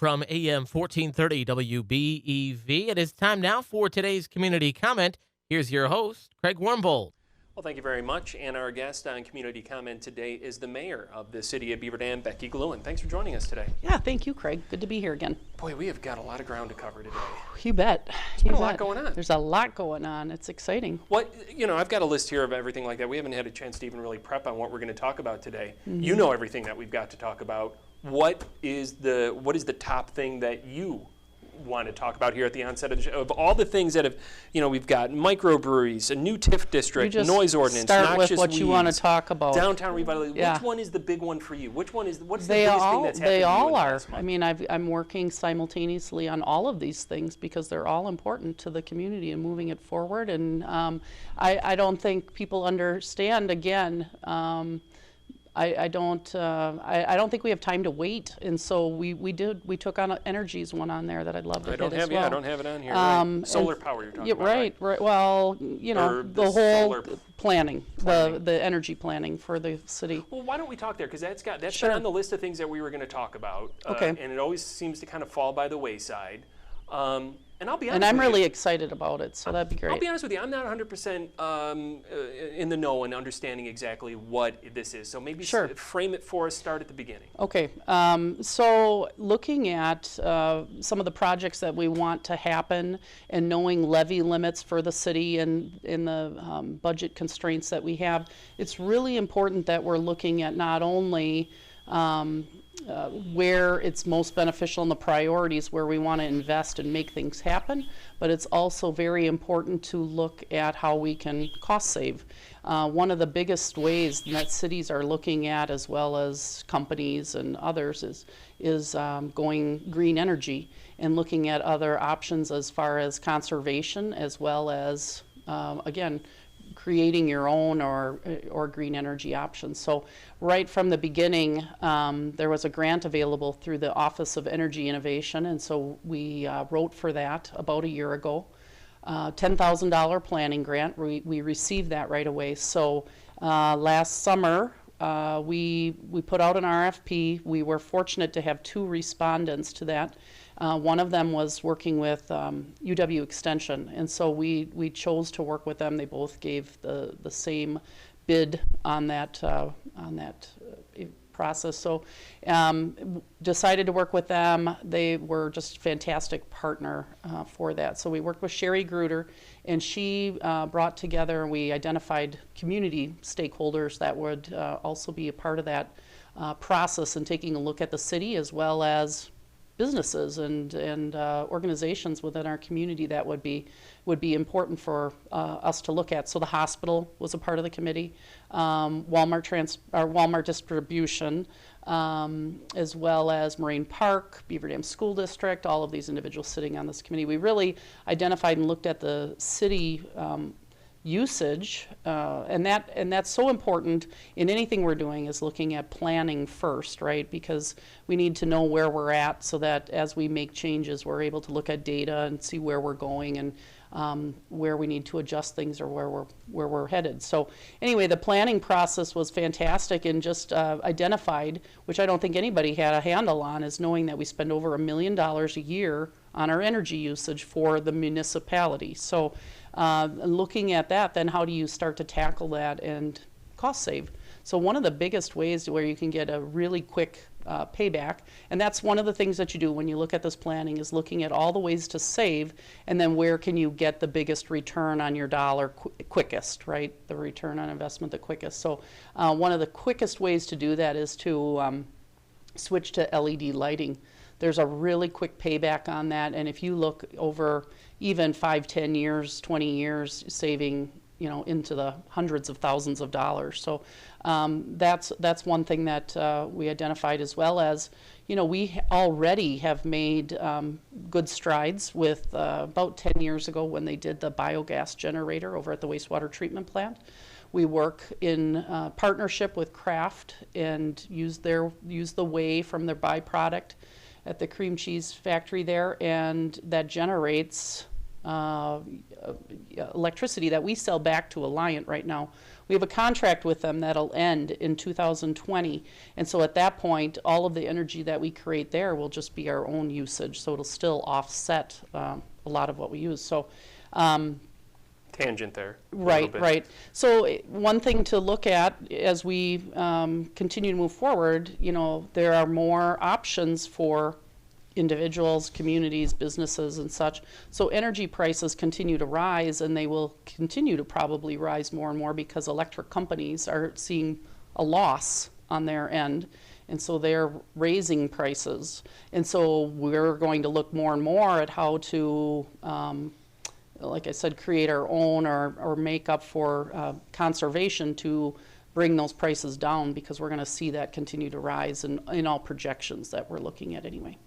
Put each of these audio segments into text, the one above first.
from AM 1430 WBEV. It is time now for today's community comment. Here's your host, Craig Warmbold. Well, thank you very much. And our guest on Community Comment today is the mayor of the city of Beaver Dam, Becky Glewen. Thanks for joining us today. Yeah, thank you, Craig. Good to be here again. Boy, we have got a lot of ground to cover today. You bet. There's been a lot going on. There's a lot going on. It's exciting. I've got a list here of everything like that. We haven't had a chance to even really prep on what we're going to talk about today. Mm-hmm. You know everything that we've got to talk about. What is the top thing that you want to talk about here at the onset of the show? Of all the things that have, we've got microbreweries, a new TIF district, noise ordinance, start with what weeds, you want to talk about. Downtown revitalization. Yeah. Which one is the big one for you? What's the biggest thing that's happened They all in the are. last month? I mean, I'm working simultaneously on all of these things because they're all important to the community and moving it forward. And I don't think people understand, again, I don't think we have time to wait, and so we took on Energy's one on there that I'd love to hit as well. I don't have it on here. Right. Solar power you're talking about, right? Well, the whole planning, planning. The energy planning for the city. Well, why don't we talk there, because that's Sure. been on the list of things that we were going to talk about. Okay. And it always seems to kind of fall by the wayside. And I'll be honest. And I'm with really you, excited about it, so that'd be great. I'll be honest with you, I'm not 100% in the know and understanding exactly what this is. So maybe Sure. frame it for us, start at the beginning. Okay, so looking at some of the projects that we want to happen and knowing levy limits for the city and in the budget constraints that we have, it's really important that we're looking at not only where it's most beneficial in the priorities where we want to invest and make things happen, but it's also very important to look at how we can cost save. One of the biggest ways that cities are looking at, as well as companies and others, is going green energy and looking at other options as far as conservation, as well as, again, creating your own or green energy options. So right from the beginning, there was a grant available through the Office of Energy Innovation, and so we wrote for that about a year ago. $10,000 planning grant. We received that right away. So last summer, we put out an RFP. We were fortunate to have 2 respondents to that. One of them was working with UW Extension, and so we chose to work with them. They both gave the same bid on that process. So decided to work with them. They were just a fantastic partner for that. So we worked with Sherry Gruder, and she brought together, we identified community stakeholders that would also be a part of that process and taking a look at the city, as well as businesses and organizations within our community that would be important for us to look at. So the hospital was a part of the committee, Walmart Distribution, as well as Marine Park, Beaver Dam School District, all of these individuals sitting on this committee. We really identified and looked at the city usage, and that's so important in anything we're doing, is looking at planning first, right? Because we need to know where we're at, so that as we make changes, we're able to look at data and see where we're going and where we need to adjust things or where we're headed. So anyway, the planning process was fantastic, and just identified, which I don't think anybody had a handle on, is knowing that we spend over $1 million a year on our energy usage for the municipality. So looking at that, then how do you start to tackle that and cost save? So one of the biggest ways where you can get a really quick payback, and that's one of the things that you do when you look at this planning, is looking at all the ways to save, and then where can you get the biggest return on your dollar quickest, right? The return on investment the quickest. So one of the quickest ways to do that is to switch to LED lighting. There's a really quick payback on that, and if you look over even 5, 10 years, 20 years, saving into the hundreds of thousands of dollars. So that's one thing that we identified, as well as we already have made good strides with about 10 years ago when they did the biogas generator over at the wastewater treatment plant. We work in partnership with Kraft and use the whey from their byproduct at the cream cheese factory there, and that generates electricity that we sell back to Alliant right now. We have a contract with them that'll end in 2020, and so at that point, all of the energy that we create there will just be our own usage, so it'll still offset a lot of what we use. So. Tangent there. Right, right. So one thing to look at as we continue to move forward, you know, there are more options for individuals, communities, businesses, and such. So energy prices continue to rise, and they will continue to probably rise more and more because electric companies are seeing a loss on their end, and so they're raising prices. And so we're going to look more and more at how to like I said, create our own or make up for conservation to bring those prices down, because we're going to see that continue to rise in all projections that we're looking at anyway.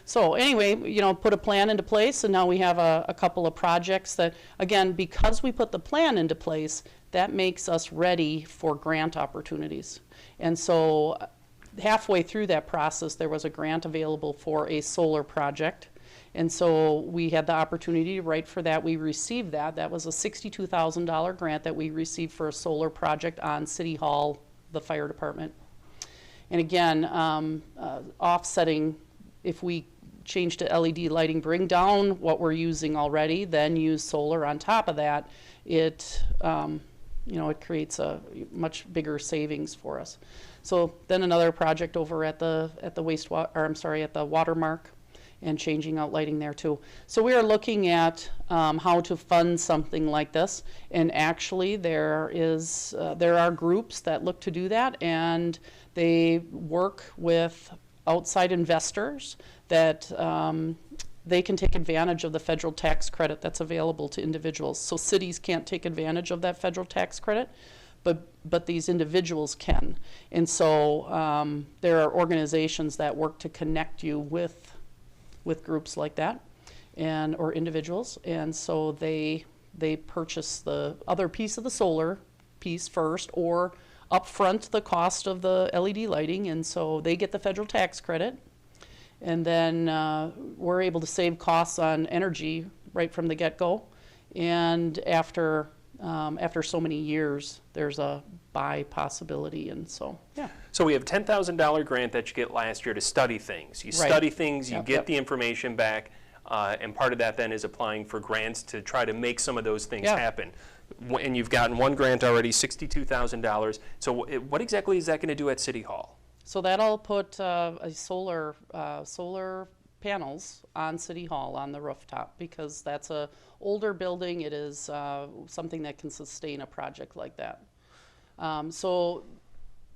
So anyway, you know, put a plan into place, and now we have a couple of projects that, again, because we put the plan into place, that makes us ready for grant opportunities. And so halfway through that process, there was a grant available for a solar project. And so we had the opportunity to write for that. We received that. That was a $62,000 grant that we received for a solar project on City Hall, the fire department. And again, offsetting, if we change to LED lighting, bring down what we're using already, then use solar on top of that, it, you know, it creates a much bigger savings for us. So then another project over at the wastewater, or I'm sorry, at the Watermark, and changing out lighting there too. So we are looking at how to fund something like this, and actually there are groups that look to do that, and they work with outside investors that they can take advantage of the federal tax credit that's available to individuals. So cities can't take advantage of that federal tax credit, but these individuals can. And so there are organizations that work to connect you with groups like that, or individuals, and so they purchase the other piece of the solar piece first, or upfront the cost of the LED lighting, and so they get the federal tax credit, and then we're able to save costs on energy right from the get-go, and after so many years, there's a buy possibility, and so, yeah. So we have $10,000 grant that you get last year to study things. You Right. study things, you Yep, get yep. the information back, and part of that then is applying for grants to try to make some of those things Yeah. happen. And you've gotten one grant already, $62,000. So what exactly is that going to do at City Hall? So that'll put a solar panels on City Hall on the rooftop, because that's a older building. It is something that can sustain a project like that. So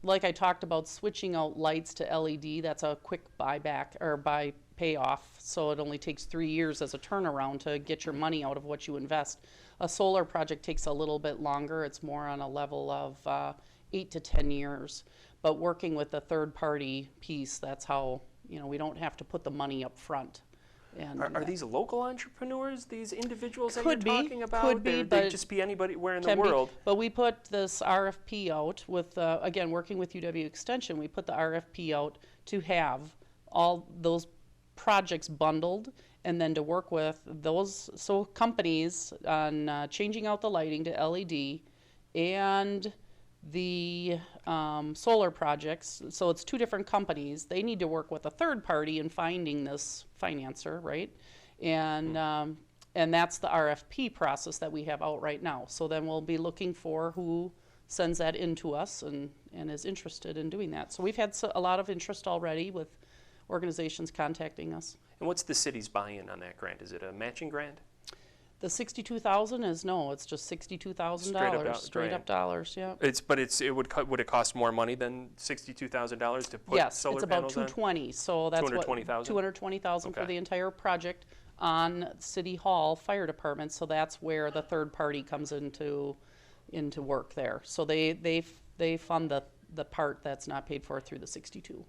like I talked about, switching out lights to LED, that's a quick buyback or buy payoff. So it only takes 3 years as a turnaround to get your money out of what you invest. A solar project takes a little bit longer. It's more on a level of 8 to 10 years. But working with a third party piece, that's how, you know, we don't have to put the money up front. And Are these local entrepreneurs, these individuals that Could you're be, talking about? could be, They but just be anywhere in the can be. world. But we put this RFP out with, again, working with UW Extension, we put the RFP out to have all those projects bundled, and then to work with those companies on changing out the lighting to LED and the solar projects. So it's two different companies. They need to work with a third party in finding this financer, right? And that's the RFP process that we have out right now. So then we'll be looking for who sends that in to us and is interested in doing that. So we've had a lot of interest already with organizations contacting us. And what's the city's buy-in on that grant? Is it a matching grant? The $62,000 is no, it's just $62,000. Straight up dollars, yeah. Would it cost more money than $62,000 to put Yes, solar it's about panels on? $220,000. So that's what $220,000? for Okay. the entire project on City Hall Fire Department. So that's where the third party comes into work there. So they fund the part that's not paid for through the 62.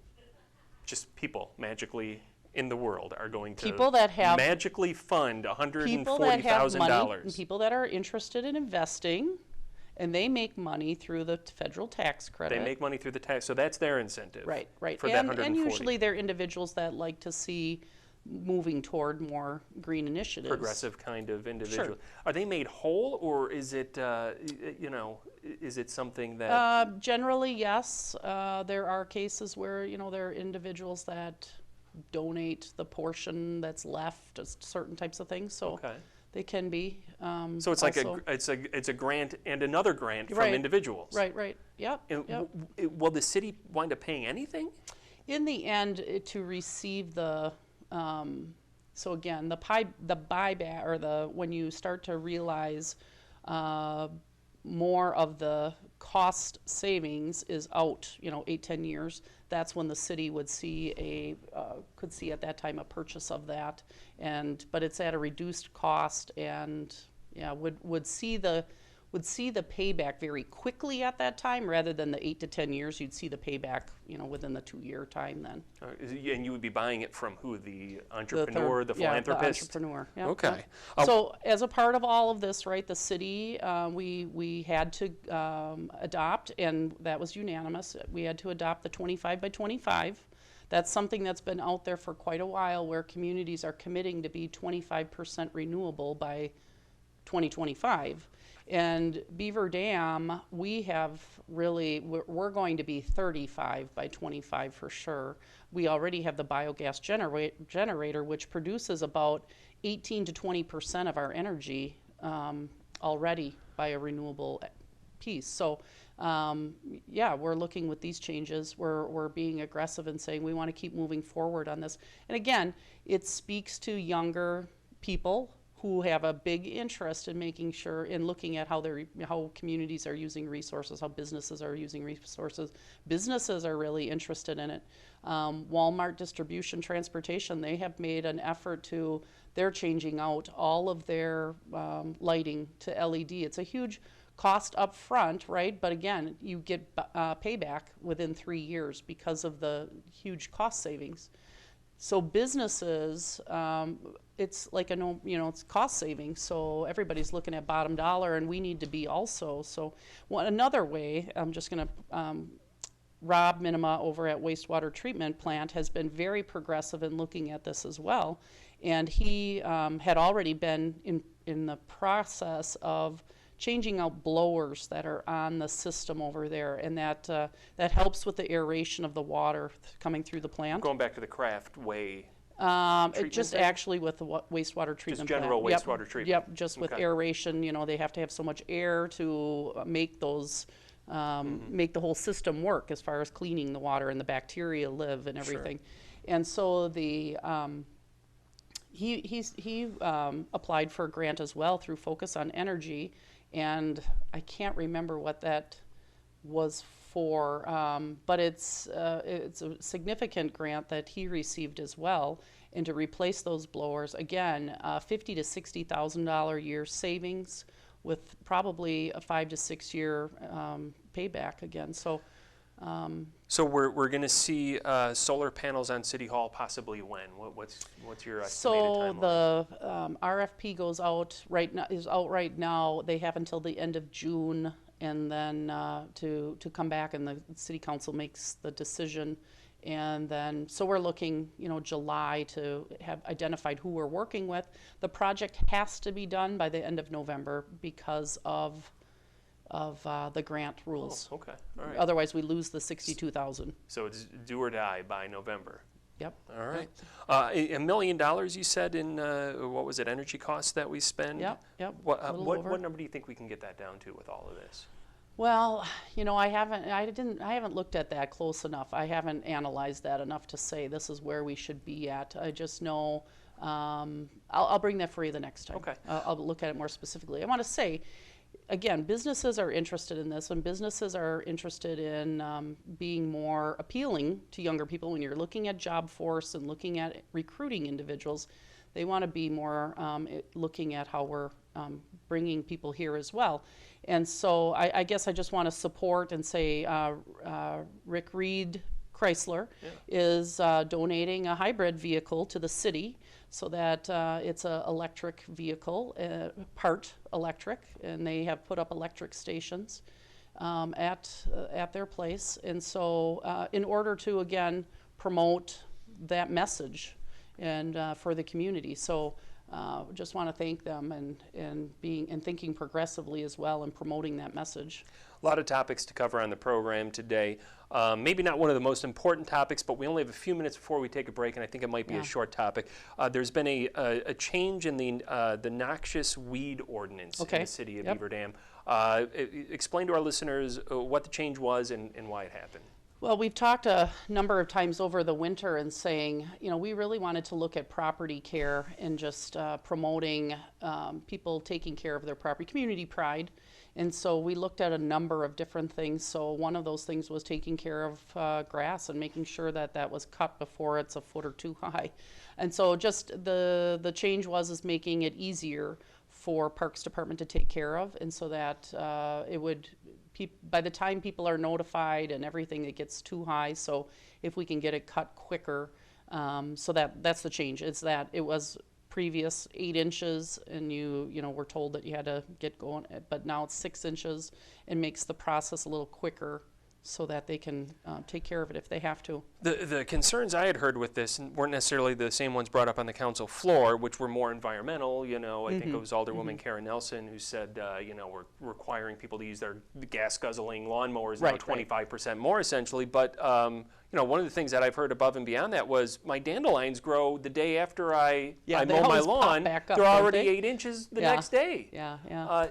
Just people magically in the world are going to People that have magically fund people that have money, and $140,000. people that are interested in investing, and they make money through the federal tax credit. They make money through the tax, so that's their incentive. Right. For that And 140. usually they're individuals that like to see moving toward more green initiatives. Progressive kind of individual. Sure. Are they made whole, or is it, is it something that? Generally, yes. There are cases where, there are individuals that donate the portion that's left, just certain types of things. So Okay. they can be. So it's also, it's a grant and another grant from Right. individuals. Right. Yep. And Yep. will the city wind up paying anything? In the end, to receive the, so again, the buyback, or when you start to realize more of the cost savings is out, 8-10 years, that's when the city would see could see at that time a purchase of that, but it's at a reduced cost, and would see the payback very quickly at that time, rather than the 8 to 10 years. You'd see the payback, within the 2-year time then. And you would be buying it from who? The entrepreneur, the Yeah, philanthropist? the entrepreneur. Yep, Okay. yep. So as a part of all of this, right, the city, we had to adopt, and that was unanimous. We had to adopt the 25 by 25. That's something that's been out there for quite a while, where communities are committing to be 25% renewable by 2025. And Beaver Dam, we're going to be 35 by 25 for sure. We already have the biogas generator, which produces about 18 to 20% of our energy already by a renewable piece. So we're looking with these changes. We're being aggressive and saying we want to keep moving forward on this. And again, it speaks to younger people who have a big interest in making sure, in looking at how communities are using resources, how businesses are using resources. Businesses are really interested in it. Walmart Distribution Transportation, they have made an effort they're changing out all of their lighting to LED. It's a huge cost up front, right? But again, you get payback within 3 years because of the huge cost savings. So businesses, it's like it's cost saving. So everybody's looking at bottom dollar, and we need to be also. So another way, I'm just going to, Rob Minima over at Wastewater Treatment Plant has been very progressive in looking at this as well. And he had already been in the process of changing out blowers that are on the system over there, and that helps with the aeration of the water coming through the plant. Going back to the craft way. Just actually with the wastewater treatment just general plant. wastewater treatment. Yep, just with aeration, they have to have so much air to make those, make the whole system work as far as cleaning the water and the bacteria live and everything. Sure. And so he applied for a grant as well through Focus on Energy, and I can't remember what that was for, but it's a significant grant that he received as well, and to replace those blowers, again, $50,000 to $60,000 a year savings with probably a 5 to 6 year payback again. So we're going to see solar panels on City Hall possibly when? What's your estimated timeline? So the RFP goes out right now. They have until the end of June, and then to come back, and the City Council makes the decision. And then, so we're looking, July to have identified who we're working with. The project has to be done by the end of November because of the grant rules. Oh, okay. All right. Otherwise, we lose the $62,000. So it's do or die by November. Yep. All right. $1 million, you said, in what was it, energy costs that we spend? Yep. What number do you think we can get that down to with all of this? Well, I haven't looked at that close enough. I haven't analyzed that enough to say this is where we should be at. I just know, I'll bring that for you the next time. Okay. I'll look at it more specifically. I want to say, again, businesses are interested in this, and businesses are interested in being more appealing to younger people. When you're looking at job force and looking at recruiting individuals, they want to be more looking at how we're bringing people here as well. And so I guess I just want to support and say Rick Reed Chrysler is donating a hybrid vehicle to the city so that it's an electric vehicle, part electric, and they have put up electric stations at their place. And so in order to, again, promote that message, and for the community. So just want to thank them and thinking progressively as well and promoting that message. A lot of topics to cover on the program today. Maybe not one of the most important topics, but we only have a few minutes before we take a break, and I think it might be a short topic. There's been a change in the noxious weed ordinance in the city of Beaver Dam. Explain to our listeners what the change was and why it happened. Well, we've talked a number of times over the winter and saying, we really wanted to look at property care and just promoting people taking care of their property, community pride. And so we looked at a number of different things. So one of those things was taking care of grass and making sure that that was cut before it's a foot or two high. And so just the change was making it easier for Parks Department to take care of, and so that it would, by the time people are notified and everything, it gets too high. So if we can get it cut quicker, so that's the change. It's that it was previous 8 inches, and you were told that you had to get going, but now it's 6 inches, and makes the process a little quicker, so that they can take care of it if they have to. The concerns I had heard with this weren't necessarily the same ones brought up on the council floor, which were more environmental. I think it was Alderwoman Karen Nelson who said, we're requiring people to use their gas-guzzling lawnmowers now 25% more, essentially. But one of the things that I've heard above and beyond that was my dandelions grow the day after I mow my lawn. They're already 8 inches the next day.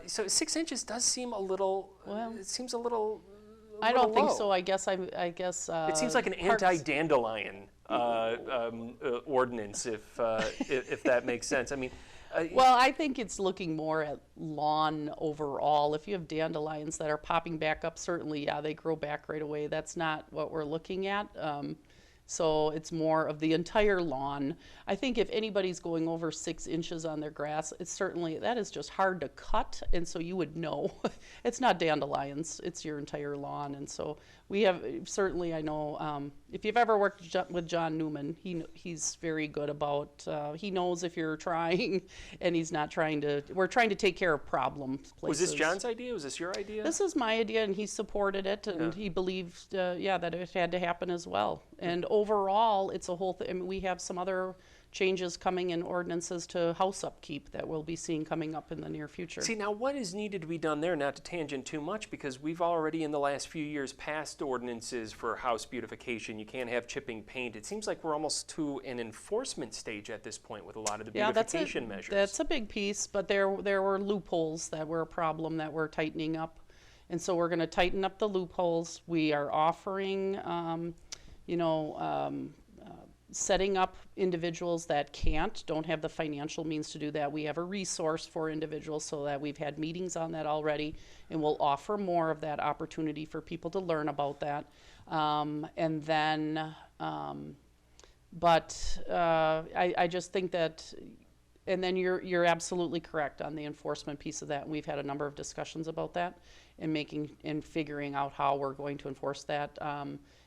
So 6 inches does seem a little. Well, it seems a little. I don't think so. I guess. It seems like an anti-dandelion ordinance, if that makes sense. I mean. Well, I think it's looking more at lawn overall. If you have dandelions that are popping back up, certainly, they grow back right away. That's not what we're looking at. So it's more of the entire lawn. I think if anybody's going over 6 inches on their grass, that is just hard to cut, and so you would know. It's not dandelions, it's your entire lawn. And so we have, certainly I know, if you've ever worked with John Newman, he's very good about, he knows if you're trying, and he's not trying to, we're trying to take care of problem places. Was this John's idea? Was this your idea? This is my idea, and he supported it, and he believed, that it had to happen as well. And overall, it's a whole thing. I mean, we have some other changes coming in ordinances to house upkeep that we'll be seeing coming up in the near future. See, now what is needed to be done there, not to tangent too much, because we've already in the last few years passed ordinances for house beautification. You can't have chipping paint. It seems like we're almost to an enforcement stage at this point with a lot of the beautification measures. That's a big piece, but there were loopholes that were a problem that we're tightening up. And so we're going to tighten up the loopholes. We are offering setting up individuals that don't have the financial means to do that. We have a resource for individuals, so that we've had meetings on that already, and we'll offer more of that opportunity for people to learn about that. I just think that, and then you're absolutely correct on the enforcement piece of that. We've had a number of discussions about that and figuring out how we're going to enforce that.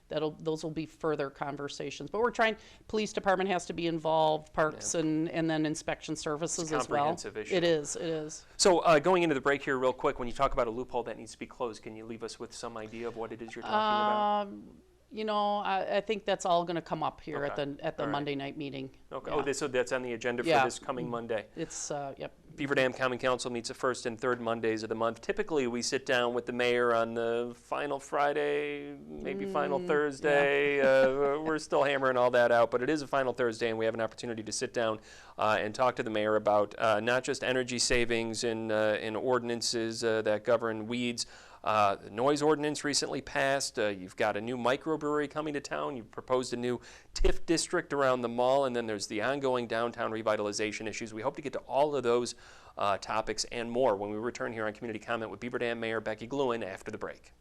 Those will be further conversations. But we're trying, police department has to be involved, parks and then inspection services as well. It's a comprehensive issue. It is. So going into the break here real quick, when you talk about a loophole that needs to be closed, can you leave us with some idea of what it is you're talking about? I think that's all going to come up here at the Monday night meeting. Okay. Yeah. So that's on the agenda for this coming Monday. It's yep. Beaver Dam Common Council meets the first and third Mondays of the month. Typically, we sit down with the mayor on the final Friday, maybe final Thursday. Yeah. We're still hammering all that out, but it is a final Thursday, and we have an opportunity to sit down and talk to the mayor about not just energy savings in ordinances that govern weeds. The noise ordinance recently passed. You've got a new microbrewery coming to town. You've proposed a new TIF district around the mall, and then there's the ongoing downtown revitalization issues. We hope to get to all of those topics and more when we return here on Community Comment with Beaver Dam Mayor Becky Glewen after the break.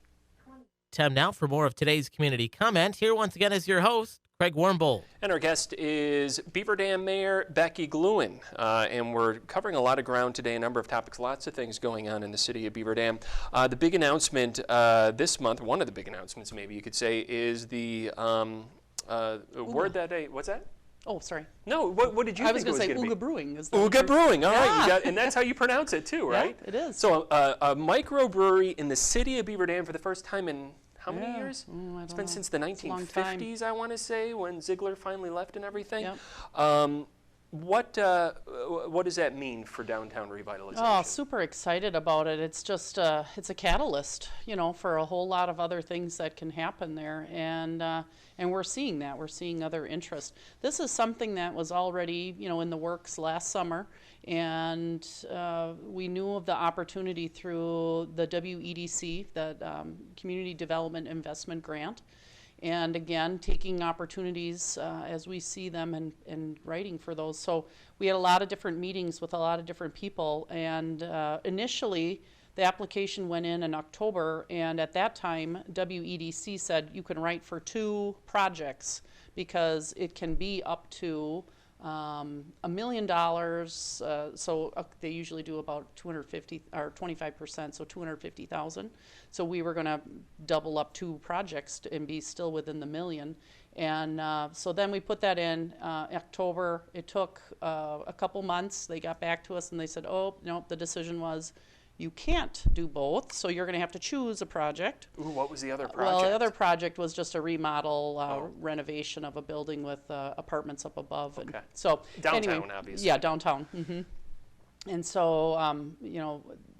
Time now for more of today's Community Comment. Here once again is your host, Craig Warmbold. And our guest is Beaver Dam Mayor Becky Glewen. And we're covering a lot of ground today, a number of topics, lots of things going on in the city of Beaver Dam. The big announcement this month, one of the big announcements maybe you could say, is the word that what's that? Oh, sorry. No, what did you think it was going to be? I was going to say Ooga Brewing. Ooga Brewing, all right. And that's how you pronounce it too, right? Yeah, it is. So a microbrewery in the city of Beaver Dam for the first time in how many Yeah. years? I don't It's been know. since the It's a long time. 1950s, I want to say, when Ziegler finally left and everything. Yep. What does that mean for downtown revitalization? Oh, super excited about it. It's just it's a catalyst, for a whole lot of other things that can happen there, and we're seeing that. We're seeing other interest. This is something that was already, in the works last summer, and we knew of the opportunity through the WEDC, the Community Development Investment Grant. And again, taking opportunities as we see them and writing for those. So we had a lot of different meetings with a lot of different people. And initially, the application went in October. And at that time, WEDC said you can write for 2 projects because it can be up to $1 million. So they usually do about 250 or 25%, so 250,000. So we were going to double up 2 projects and be still within the million. And so then we put that in October. It took a couple months. They got back to us and they said, oh, no, the decision was you can't do both, so you're going to have to choose a project. Ooh, what was the other project? Well, the other project was just a remodel, renovation of a building with apartments up above. Okay. And so Downtown, anyway, obviously. Yeah, downtown. And so,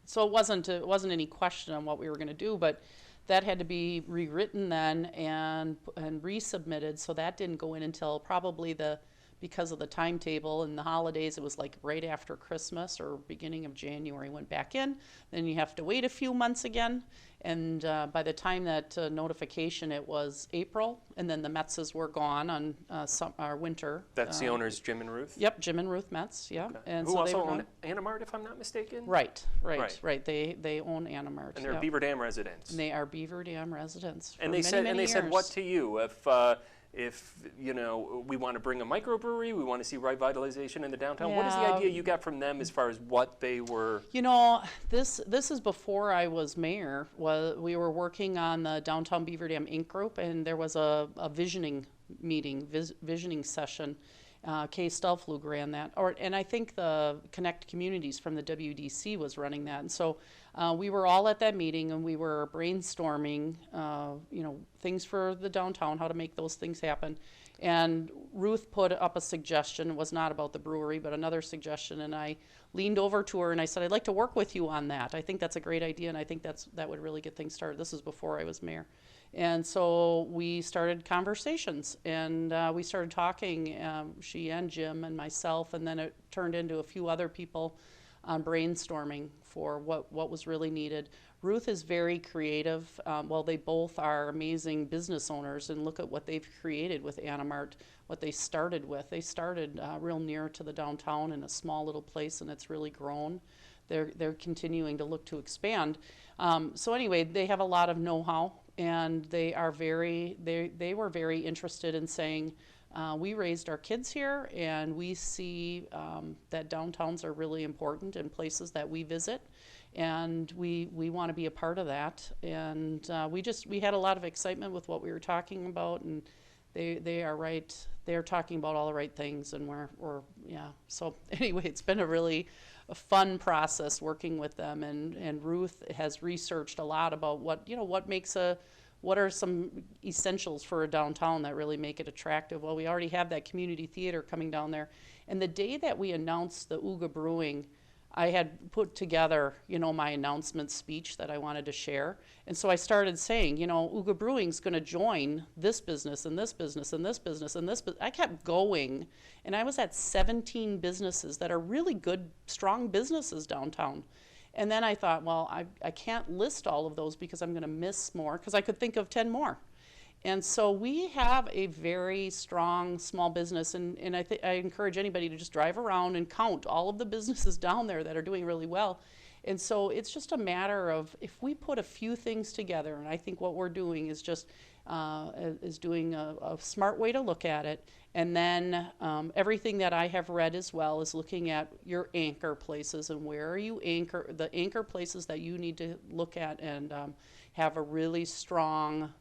so it wasn't any question on what we were going to do, but that had to be rewritten then and resubmitted. So that didn't go in until probably because of the timetable and the holidays, it was like right after Christmas or beginning of January went back in. Then you have to wait a few months again. And by the time that notification, it was April. And then the Metzes were gone on our winter. That's the owners, Jim and Ruth? Yep, Jim and Ruth Metz, yeah. Okay. And Who so also they were own Animart, if I'm not mistaken? Right. They own Animart. And they're yep. Beaver Dam residents. And they are Beaver Dam residents. And they said what to you if we want to bring a microbrewery, we want to see revitalization in the downtown. What is the idea you got from them as far as what they were? This is before I was mayor. We were working on the Downtown Beaver Dam Inc. group, and there was a visioning meeting, visioning session. Kay Stelflug ran that, and I think the Connect Communities from the WDC was running that. And so we were all at that meeting, and we were brainstorming, things for the downtown, how to make those things happen. And Ruth put up a suggestion. It was not about the brewery, but another suggestion. And I leaned over to her and I said, I'd like to work with you on that. I think that's a great idea, and I think that would really get things started. This is before I was mayor. And so we started conversations, and we started talking, she and Jim and myself, and then it turned into a few other people on brainstorming for what was really needed. Ruth is very creative. They both are amazing business owners, and look at what they've created with Animart, what they started with. They started real near to the downtown in a small little place, and it's really grown. They're continuing to look to expand. So anyway, they have a lot of know-how, and they were very interested in saying, we raised our kids here, and we see that downtowns are really important and places that we visit, and we want to be a part of that. And we had a lot of excitement with what we were talking about, and they are right. They're talking about all the right things, and we're So anyway, it's been a fun process working with them, and Ruth has researched a lot about what are some essentials for a downtown that really make it attractive. Well, we already have that community theater coming down there, and the day that we announced the Uga Brewing, I had put together, my announcement speech that I wanted to share. And so I started saying, Uga Brewing's going to join this business and this business and this business and this business. I kept going, and I was at 17 businesses that are really good, strong businesses downtown. And then I thought, well, I can't list all of those because I'm going to miss more, because I could think of 10 more. And so we have a very strong small business, and I encourage anybody to just drive around and count all of the businesses down there that are doing really well. And so it's just a matter of, if we put a few things together, and I think what we're doing is just doing a smart way to look at it. And then everything that I have read as well is looking at your anchor places, and where are you the anchor places that you need to look at and have a really strong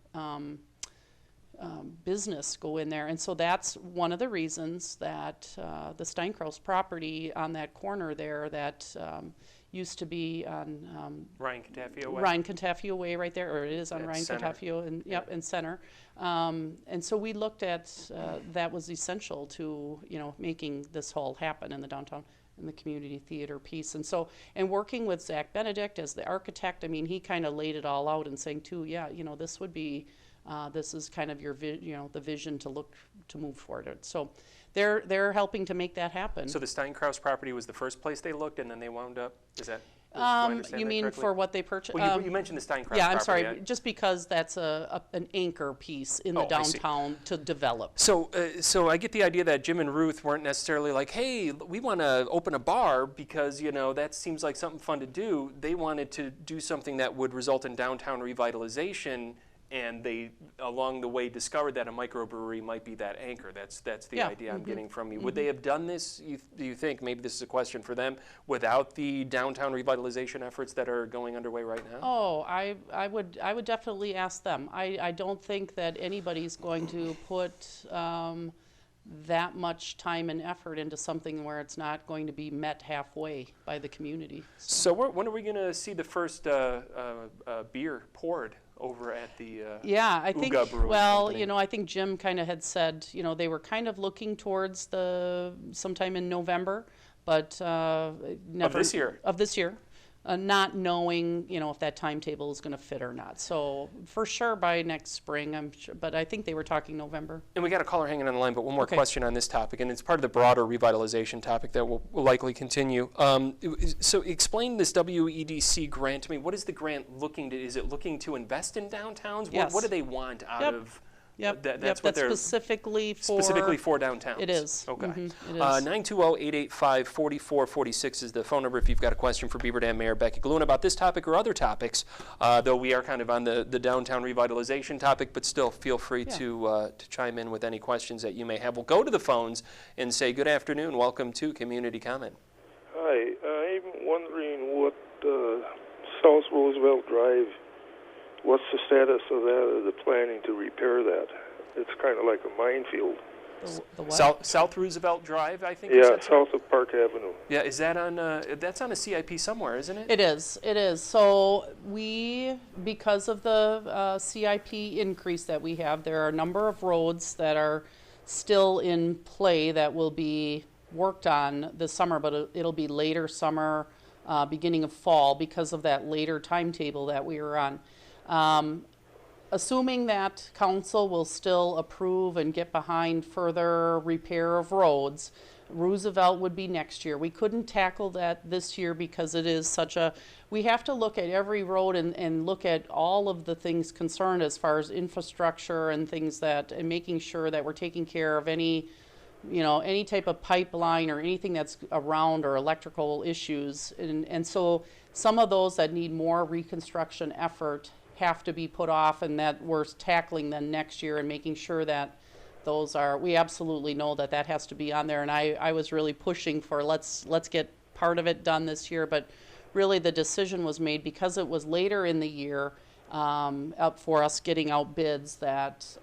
business go in there. And so that's one of the reasons that the Steinkraus property on that corner there, that used to be on Ryan Catafia Way. Ryan Catafia Way right there, or it is on At Ryan Center. Catafia, and yep, and Center. And so we looked at that was essential to making this whole happen in the downtown, in the community theater piece. And so, and working with Zach Benedict as the architect, I mean, he kind of laid it all out and saying too, yeah, this would be, this is kind of your the vision to move forward. So they're helping to make that happen. So the Steinkraus property was the first place they looked, and then they wound up, do I understand You that mean correctly? for what they purchased? Well, you mentioned the Steinkraus Yeah, I'm property. sorry, just because that's an anchor piece in the Oh, I see. downtown to develop. So I get the idea that Jim and Ruth weren't necessarily like, hey, we want to open a bar because, that seems like something fun to do. They wanted to do something that would result in downtown revitalization, and they, along the way, discovered that a microbrewery might be that anchor. That's the idea I'm getting from you. Would they have done this, do you think, maybe this is a question for them, without the downtown revitalization efforts that are going underway right now? Oh, I would definitely ask them. I don't think that anybody's going to put that much time and effort into something where it's not going to be met halfway by the community. So when are we going to see the first beer poured over at the Yeah, I think, Uga Brewing well, Company? I think Jim kind of had said, they were kind of looking towards sometime in November, but never. Of this year. Not knowing, if that timetable is going to fit or not. So for sure by next spring, I'm sure, but I think they were talking November. And we got a caller hanging on the line, but one more Okay. question on this topic, and it's part of the broader revitalization topic that will likely continue. So explain this WEDC grant to me. What is the grant looking to? Is it looking to invest in downtowns? Yes. What do they want out Yep. of? Yep, That's what they're specifically for downtowns. It is. Okay. It is. 920-885-4446 is the phone number if you've got a question for Beaver Dam Mayor Becky Glewen about this topic or other topics. Though we are kind of on the downtown revitalization topic, but still feel free to chime in with any questions that you may have. We'll go to the phones and say good afternoon. Welcome to Community Comment. Hi, I'm wondering what South Roosevelt Drive, what's the status of that, or the planning to repair that? It's kind of like a minefield. The what? South Roosevelt Drive, I think. You Yeah, said, sir? south of Park Avenue. Yeah, is that on? That's on a CIP somewhere, isn't it? It is. So because of the CIP increase that we have, there are a number of roads that are still in play that will be worked on this summer, but it'll be later summer, beginning of fall because of that later timetable that we were on. Assuming that council will still approve and get behind further repair of roads, Roosevelt would be next year. We couldn't tackle that this year because it is we have to look at every road and look at all of the things concerned as far as infrastructure and things and making sure that we're taking care of any type of pipeline or anything that's around or electrical issues. And so some of those that need more reconstruction effort have to be put off, and that we're tackling then next year and making sure that we absolutely know that has to be on there. And I was really pushing for let's get part of it done this year, but really the decision was made because it was later in the year up for us getting out bids that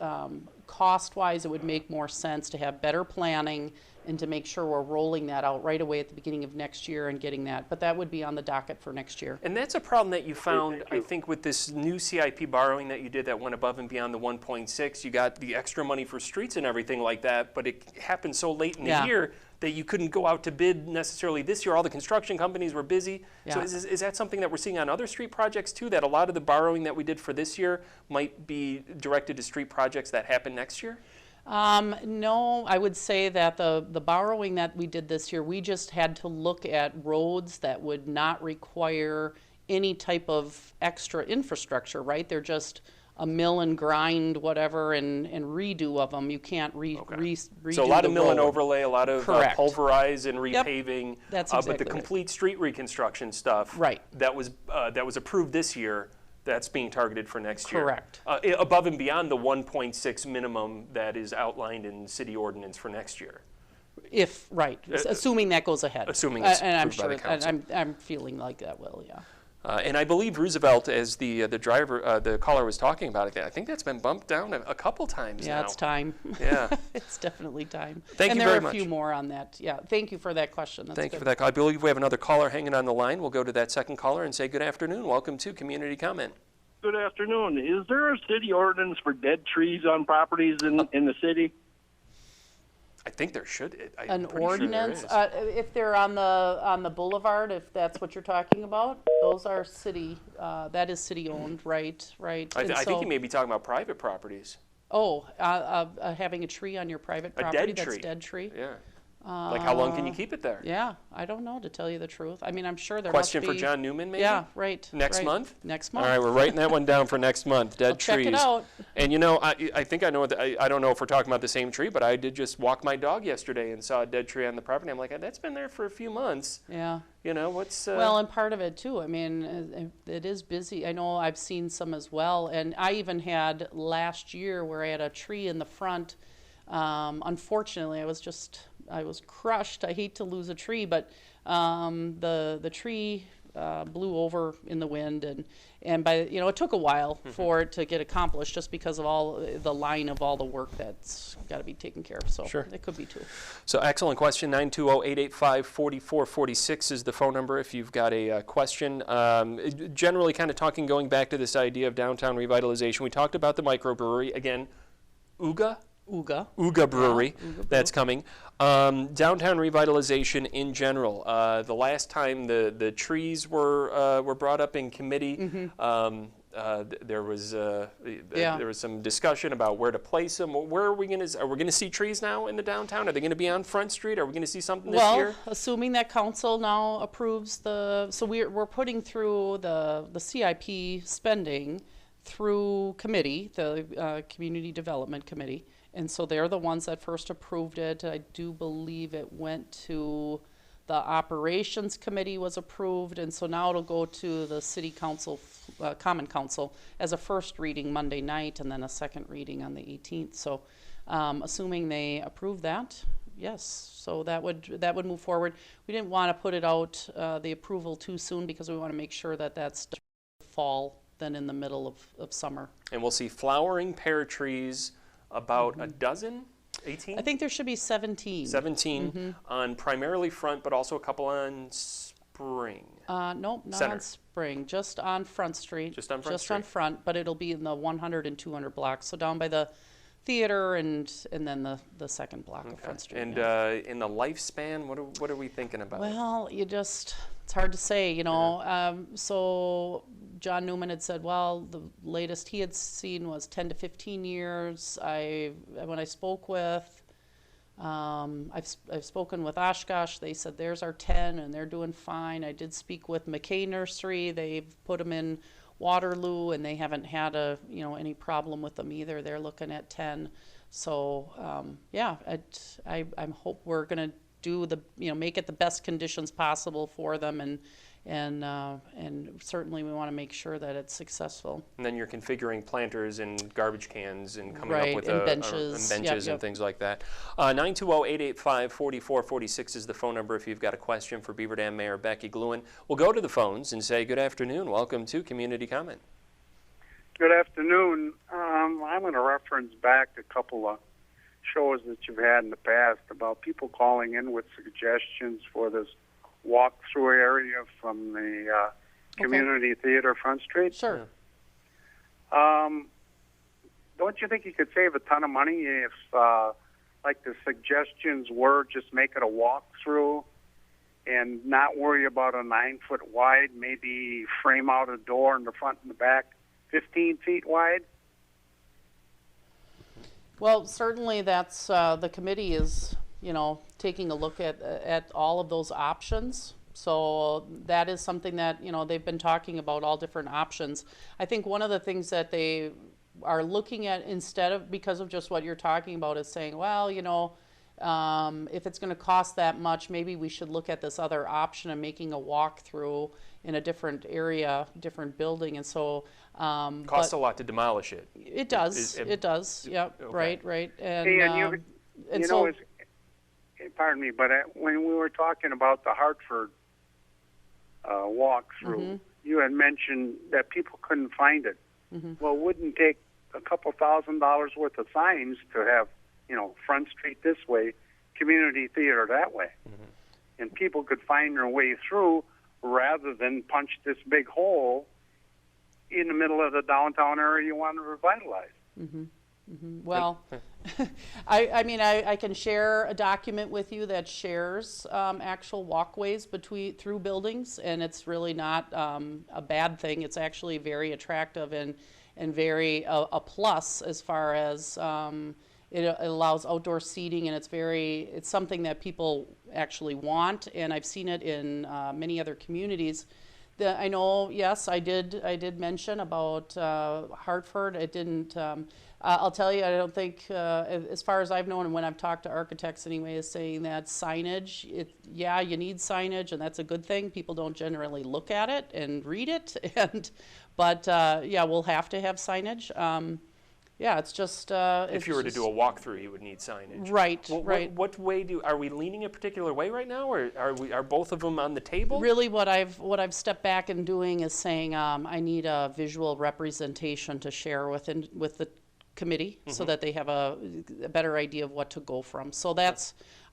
cost-wise it would make more sense to have better planning and to make sure we're rolling that out right away at the beginning of next year and getting that. But that would be on the docket for next year. And that's a problem that you found, thank you. I think, with this new CIP borrowing that you did that went above and beyond the 1.6. You got the extra money for streets and everything like that, but it happened so late in the year that you couldn't go out to bid necessarily this year. All the construction companies were busy. Yeah. So is that something that we're seeing on other street projects too, that a lot of the borrowing that we did for this year might be directed to street projects that happen next year? No, I would say that the borrowing that we did this year, we just had to look at roads that would not require any type of extra infrastructure, right? They're just a mill and grind, whatever, and redo of them. You can't redo So a lot of the mill and road. overlay, a lot of Correct. pulverize and repaving. That's But exactly the right. complete street reconstruction stuff Right. that was approved this year, that's being targeted for next year. Correct. Above and beyond the 1.6 minimum that is outlined in city ordinance for next year. Assuming that goes ahead. Assuming it's and I'm approved by sure, the council. I'm feeling like that will, yeah. And I believe Roosevelt, as the caller was talking about it, I think that's been bumped down a couple times now. Yeah, it's time. Yeah. It's definitely time. Thank you very much. And there are a few more on that. Yeah, thank you for that question. That's Thank you good. for that call. I believe we have another caller hanging on the line. We'll go to that second caller and say good afternoon. Welcome to Community Comment. Good afternoon. Is there a city ordinance for dead trees on properties in the city? I think there should. An pretty ordinance, Sure there is. if they're on the boulevard, if that's what you're talking about, those are city. That is city owned, right? Right. I think you may be talking about private properties. Oh, having a tree on your private property. A dead that's tree. dead tree. Yeah. Like how long can you keep it there? Yeah, I don't know, to tell you the truth. I mean, I'm sure there Question must be. for John Newman, maybe? Yeah, right. Next right. month? Next All month. right, we're writing that one down for next month. Dead I'll trees. check it out. And you know, I think I know. I don't know if we're talking about the same tree, but I did just walk my dog yesterday and saw a dead tree on the property. I'm like, that's been there for a few months. Yeah. You know, what's... Well, and part of it too, I mean, it is busy. I know I've seen some as well. And I even had last year where I had a tree in the front. Unfortunately, I was crushed. I hate to lose a tree, but the tree blew over in the wind, and by it took a while for it to get accomplished, just because of all the line of all the work that's got to be taken care of. So Sure. It could be too. So excellent question. 920-885-4446 is the phone number if you've got a question. Generally, kind of going back to this idea of downtown revitalization. We talked about the microbrewery again. Uga Brewery, that's coming. Downtown revitalization in general. The last time the trees were brought up in committee, there was some discussion about where to place them. Where are we going to see trees now in the downtown? Are they going to be on Front Street? Are we going to see something this year? Well, assuming that council now approves so we're putting through the CIP spending through committee, the Community Development Committee. And so they're the ones that first approved it. I do believe it went to the Operations Committee, was approved, and so now it'll go to the City Council, Common Council, as a first reading Monday night, and then a second reading on the 18th. So, assuming they approve that, yes. So that would move forward. We didn't want to put it out the approval too soon, because we want to make sure that that's fall than in the middle of summer. And we'll see flowering pear trees. About a dozen? 18? I think there should be 17. 17 on primarily Front, but also a couple on Spring. Nope, not Center. on Spring, just on Front Street. Just on Front Just Street. on Front, but it'll be in the 100 and 200 blocks, so down by the theater and then the second block of Front Street. And in the lifespan, what are we thinking about? Well, it's hard to say, so John Newman had said, well, the latest he had seen was 10 to 15 years. When I spoke with, I've spoken with Oshkosh, they said there's our 10 and they're doing fine. I did speak with McKay Nursery. They've put them in Waterloo and they haven't had any problem with them either. They're looking at 10. So I hope we're going to do make it the best conditions possible for them, and certainly we want to make sure that it's successful. And then you're configuring planters and garbage cans and coming Right, up with and benches. and Yep. things like that. 920-885-4446 is the phone number if you've got a question for Beaver Dam Mayor Becky Glewen. We'll go to the phones and say good afternoon. Welcome to Community Comment. Good afternoon. I'm going to reference back a couple of shows that you've had in the past about people calling in with suggestions for this walk-through area from the community theater Front Street. Sure. Don't you think you could save a ton of money if, like the suggestions were, just make it a walk-through and not worry about a 9-foot wide, maybe frame out a door in the front and the back 15 feet wide? Well, certainly that's the committee is, taking a look at all of those options. So that is something that, they've been talking about, all different options. I think one of the things that they are looking at, because of just what you're talking about, is saying, well, if it's going to cost that much, maybe we should look at this other option of making a walkthrough in a different area, different building. And so costs a lot to demolish it. It does. It does. Yep. Okay. Right. And, Hey, when we were talking about the Hartford walkthrough, you had mentioned that people couldn't find it. Well, it wouldn't take a couple $1,000s worth of signs to have, Front Street this way, community theater that way. And people could find their way through rather than punch this big hole in the middle of the downtown area you want to revitalize. Well, I can share a document with you that shares actual walkways through buildings, and it's really not a bad thing. It's actually very attractive and very a plus as far as it allows outdoor seating, and it's something that people actually want, and I've seen it in many other communities. I know, yes, I did mention about Hartford. It didn't. I'll tell you, I don't think, as far as I've known, and when I've talked to architects anyway, is saying that signage. You need signage, and that's a good thing. People don't generally look at it and read it, but we'll have to have signage. It's just. If you were to do a walkthrough, you would need signage. Right, right. What way are we leaning a particular way right now, or are both of them on the table? Really, what I've stepped back and doing is saying I need a visual representation to share with the committee so that they have a better idea of what to go from. So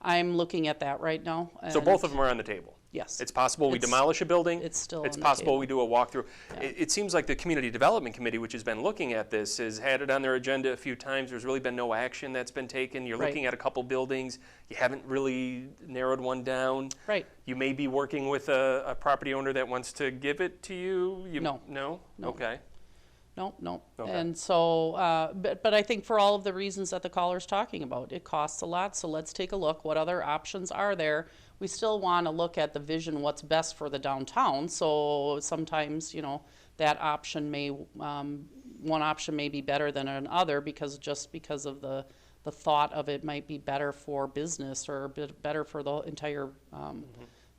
I'm looking at that right now. So both of them are on the table. Yes. It's possible we demolish a building. It's still It's on the possible table. we do a walkthrough. Yeah. It seems like the Community Development Committee, which has been looking at this, has had it on their agenda a few times. There's really been no action that's been taken. You're looking at a couple buildings. You haven't really narrowed one down. Right. You may be working with a property owner that wants to give it to you. No. No? No. Okay. No. Okay. And so, but I think for all of the reasons that the caller's talking about, it costs a lot. So let's take a look. What other options are there? We still want to look at the vision, what's best for the downtown. So sometimes, that option one option may be better than another because of the thought of it might be better for business or better for the entire,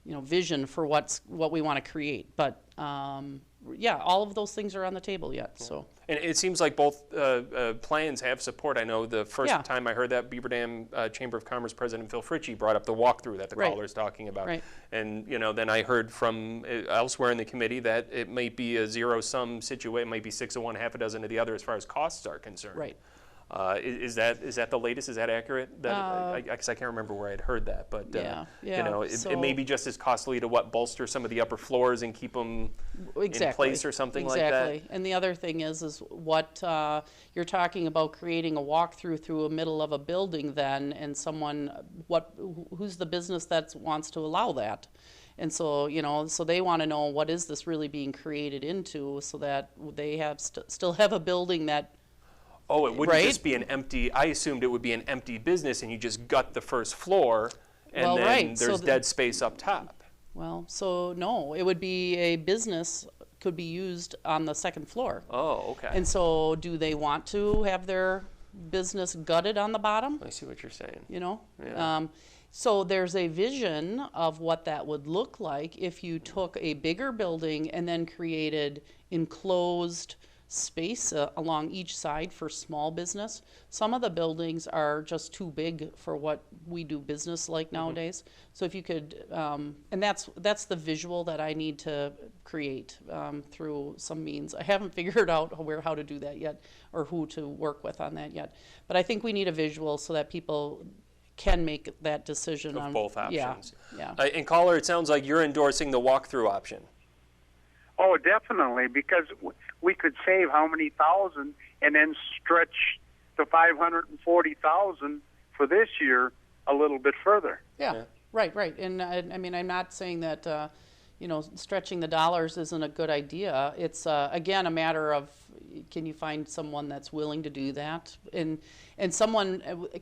vision for what we want to create. But all of those things are on the table yet. Yeah. So. And it seems like both plans have support. I know the first time I heard that, Beaver Dam Chamber of Commerce President Phil Fritchie brought up the walkthrough that the caller is talking about. Right. And then I heard from elsewhere in the committee that it might be a zero-sum situation. It might be 6 of one, half a dozen of the other as far as costs are concerned. Right. Is that the latest? Is that accurate? I can't remember where I'd heard that, but it may be just as costly to bolster some of the upper floors and keep them in place or something like that. Exactly. And the other thing is what you're talking about, creating a walkthrough through a middle of a building then, and who's the business that wants to allow that? And so, so they want to know what is this really being created into, so that they have still have a building that. Oh, it wouldn't just be an empty. I assumed it would be an empty business, and you just gut the first floor, and then there's dead space up top. Well, so no, it would be a business could be used on the second floor. Oh, okay. And so, do they want to have their business gutted on the bottom? I see what you're saying. Yeah. So there's a vision of what that would look like if you took a bigger building and then created enclosed space along each side for small business. Some of the buildings are just too big for what we do business like nowadays. So if you could, and that's the visual that I need to create through some means. I haven't figured out how to do that yet, or who to work with on that yet. But I think we need a visual so that people can make that decision of on both options. Yeah. And caller, it sounds like you're endorsing the walkthrough option. Oh, definitely, because we could save how many thousand and then stretch the 540,000 for this year a little bit further. Yeah. Right. And I mean, I'm not saying that stretching the dollars isn't a good idea. It's again a matter of, can you find someone that's willing to do that? And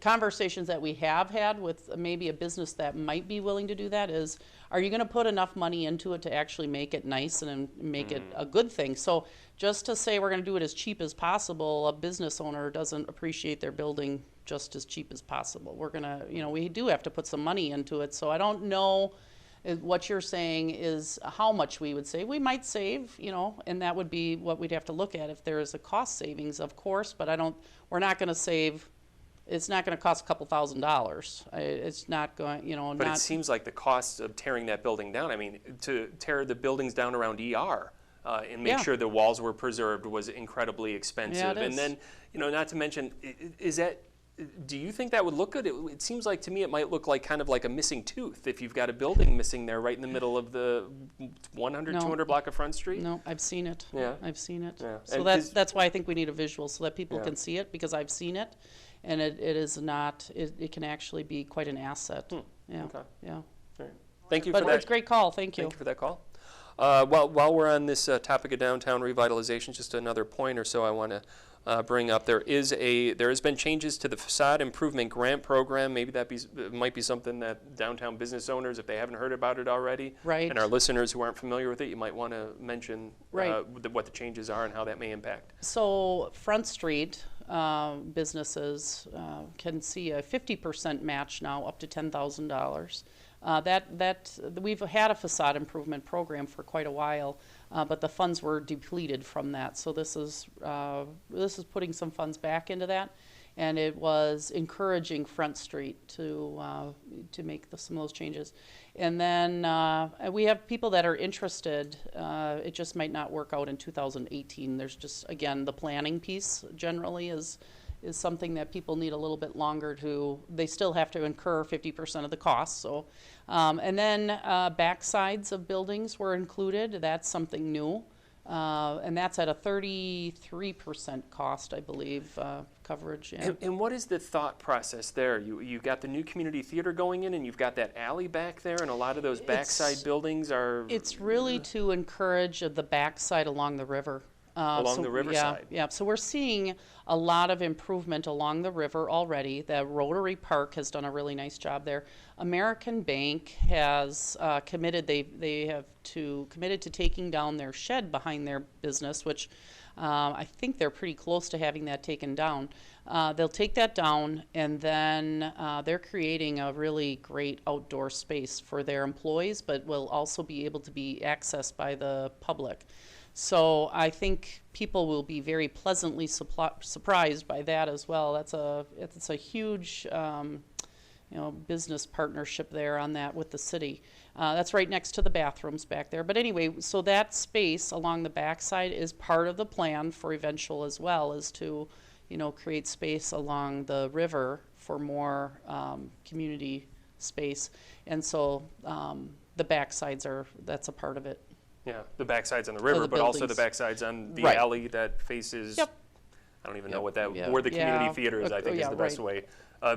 conversations that we have had with maybe a business that might be willing to do that is, are you going to put enough money into it to actually make it nice and make it a good thing? So just to say we're going to do it as cheap as possible, a business owner doesn't appreciate their building just as cheap as possible. We're going to, we do have to put some money into it. So I don't know. What you're saying is how much we would save. We might save, and that would be what we'd have to look at if there is a cost savings, of course, but we're not going to save, it's not going to cost a couple $1,000s. It's not going, But it seems like the cost of tearing that building down, I mean, to tear the buildings down around ER, and make sure the walls were preserved was incredibly expensive. Yeah, it and is. then, not to mention, do you think that would look good? It seems like to me it might look like kind of like a missing tooth if you've got a building missing there right in the middle of the 100, No. 200 block of Front Street. No, I've seen it. Yeah. I've seen it. Yeah. So And that's why I think we need a visual so that people Yeah. can see it, because I've seen it, and it is not. It can actually be quite an asset. Yeah. Okay. Yeah. All right. Thank you But for that. it's a great call. Thank you. Thank you for that call. While we're on this topic of downtown revitalization, just another point or so I want to bring up. There has been changes to the facade improvement grant program. Maybe it might be something that downtown business owners, if they haven't heard about it already, Right. and our listeners who aren't familiar with it, you might want to mention Right. what the changes are and how that may impact. So Front Street businesses can see a 50% match now, up to $10,000. We've had a facade improvement program for quite a while, but the funds were depleted from that. So this is putting some funds back into that, and it was encouraging Front Street to make some of those changes. And then we have people that are interested. It just might not work out in 2018. There's just, again, the planning piece generally is something that people need a little bit longer to. They still have to incur 50% of the cost. So, and then backsides of buildings were included. That's something new, and that's at a 33% cost, I believe, coverage. Yeah. And what is the thought process there? You got the new community theater going in, and you've got that alley back there, and a lot of those backside buildings are. It's really to encourage the backside along the river. Along the riverside. Yeah. So we're seeing a lot of improvement along the river already. The Rotary Park has done a really nice job there. American Bank has committed. They have committed to taking down their shed behind their business, which I think they're pretty close to having that taken down. They'll take that down, and then they're creating a really great outdoor space for their employees, but will also be able to be accessed by the public. So I think people will be very pleasantly surprised by that as well. It's a huge business partnership there on that with the city. That's right next to the bathrooms back there. But anyway, so that space along the backside is part of the plan for eventual as well, is to create space along the river for more community space. And so the backsides that's a part of it. Yeah, the backsides on the river, but also the backsides on the alley that faces. Yep. I don't even know what that where the community theater is. I think is the best way.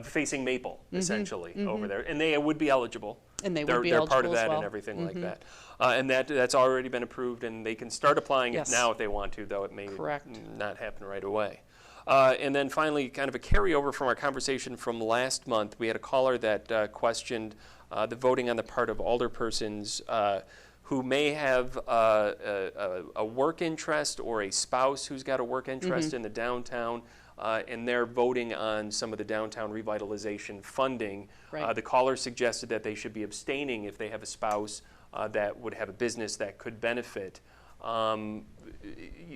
Facing Maple, essentially over there, and they would be eligible. And they're part of eligible as that well. and everything like that. And that's already been approved, and they can start applying it Yes. now if they want to, though it may Correct. not happen right away. And then finally, kind of a carryover from our conversation from last month, we had a caller that questioned the voting on the part of alderpersons who may have a work interest or a spouse who's got a work interest in the downtown, and they're voting on some of the downtown revitalization funding. Right. The caller suggested that they should be abstaining if they have a spouse that would have a business that could benefit.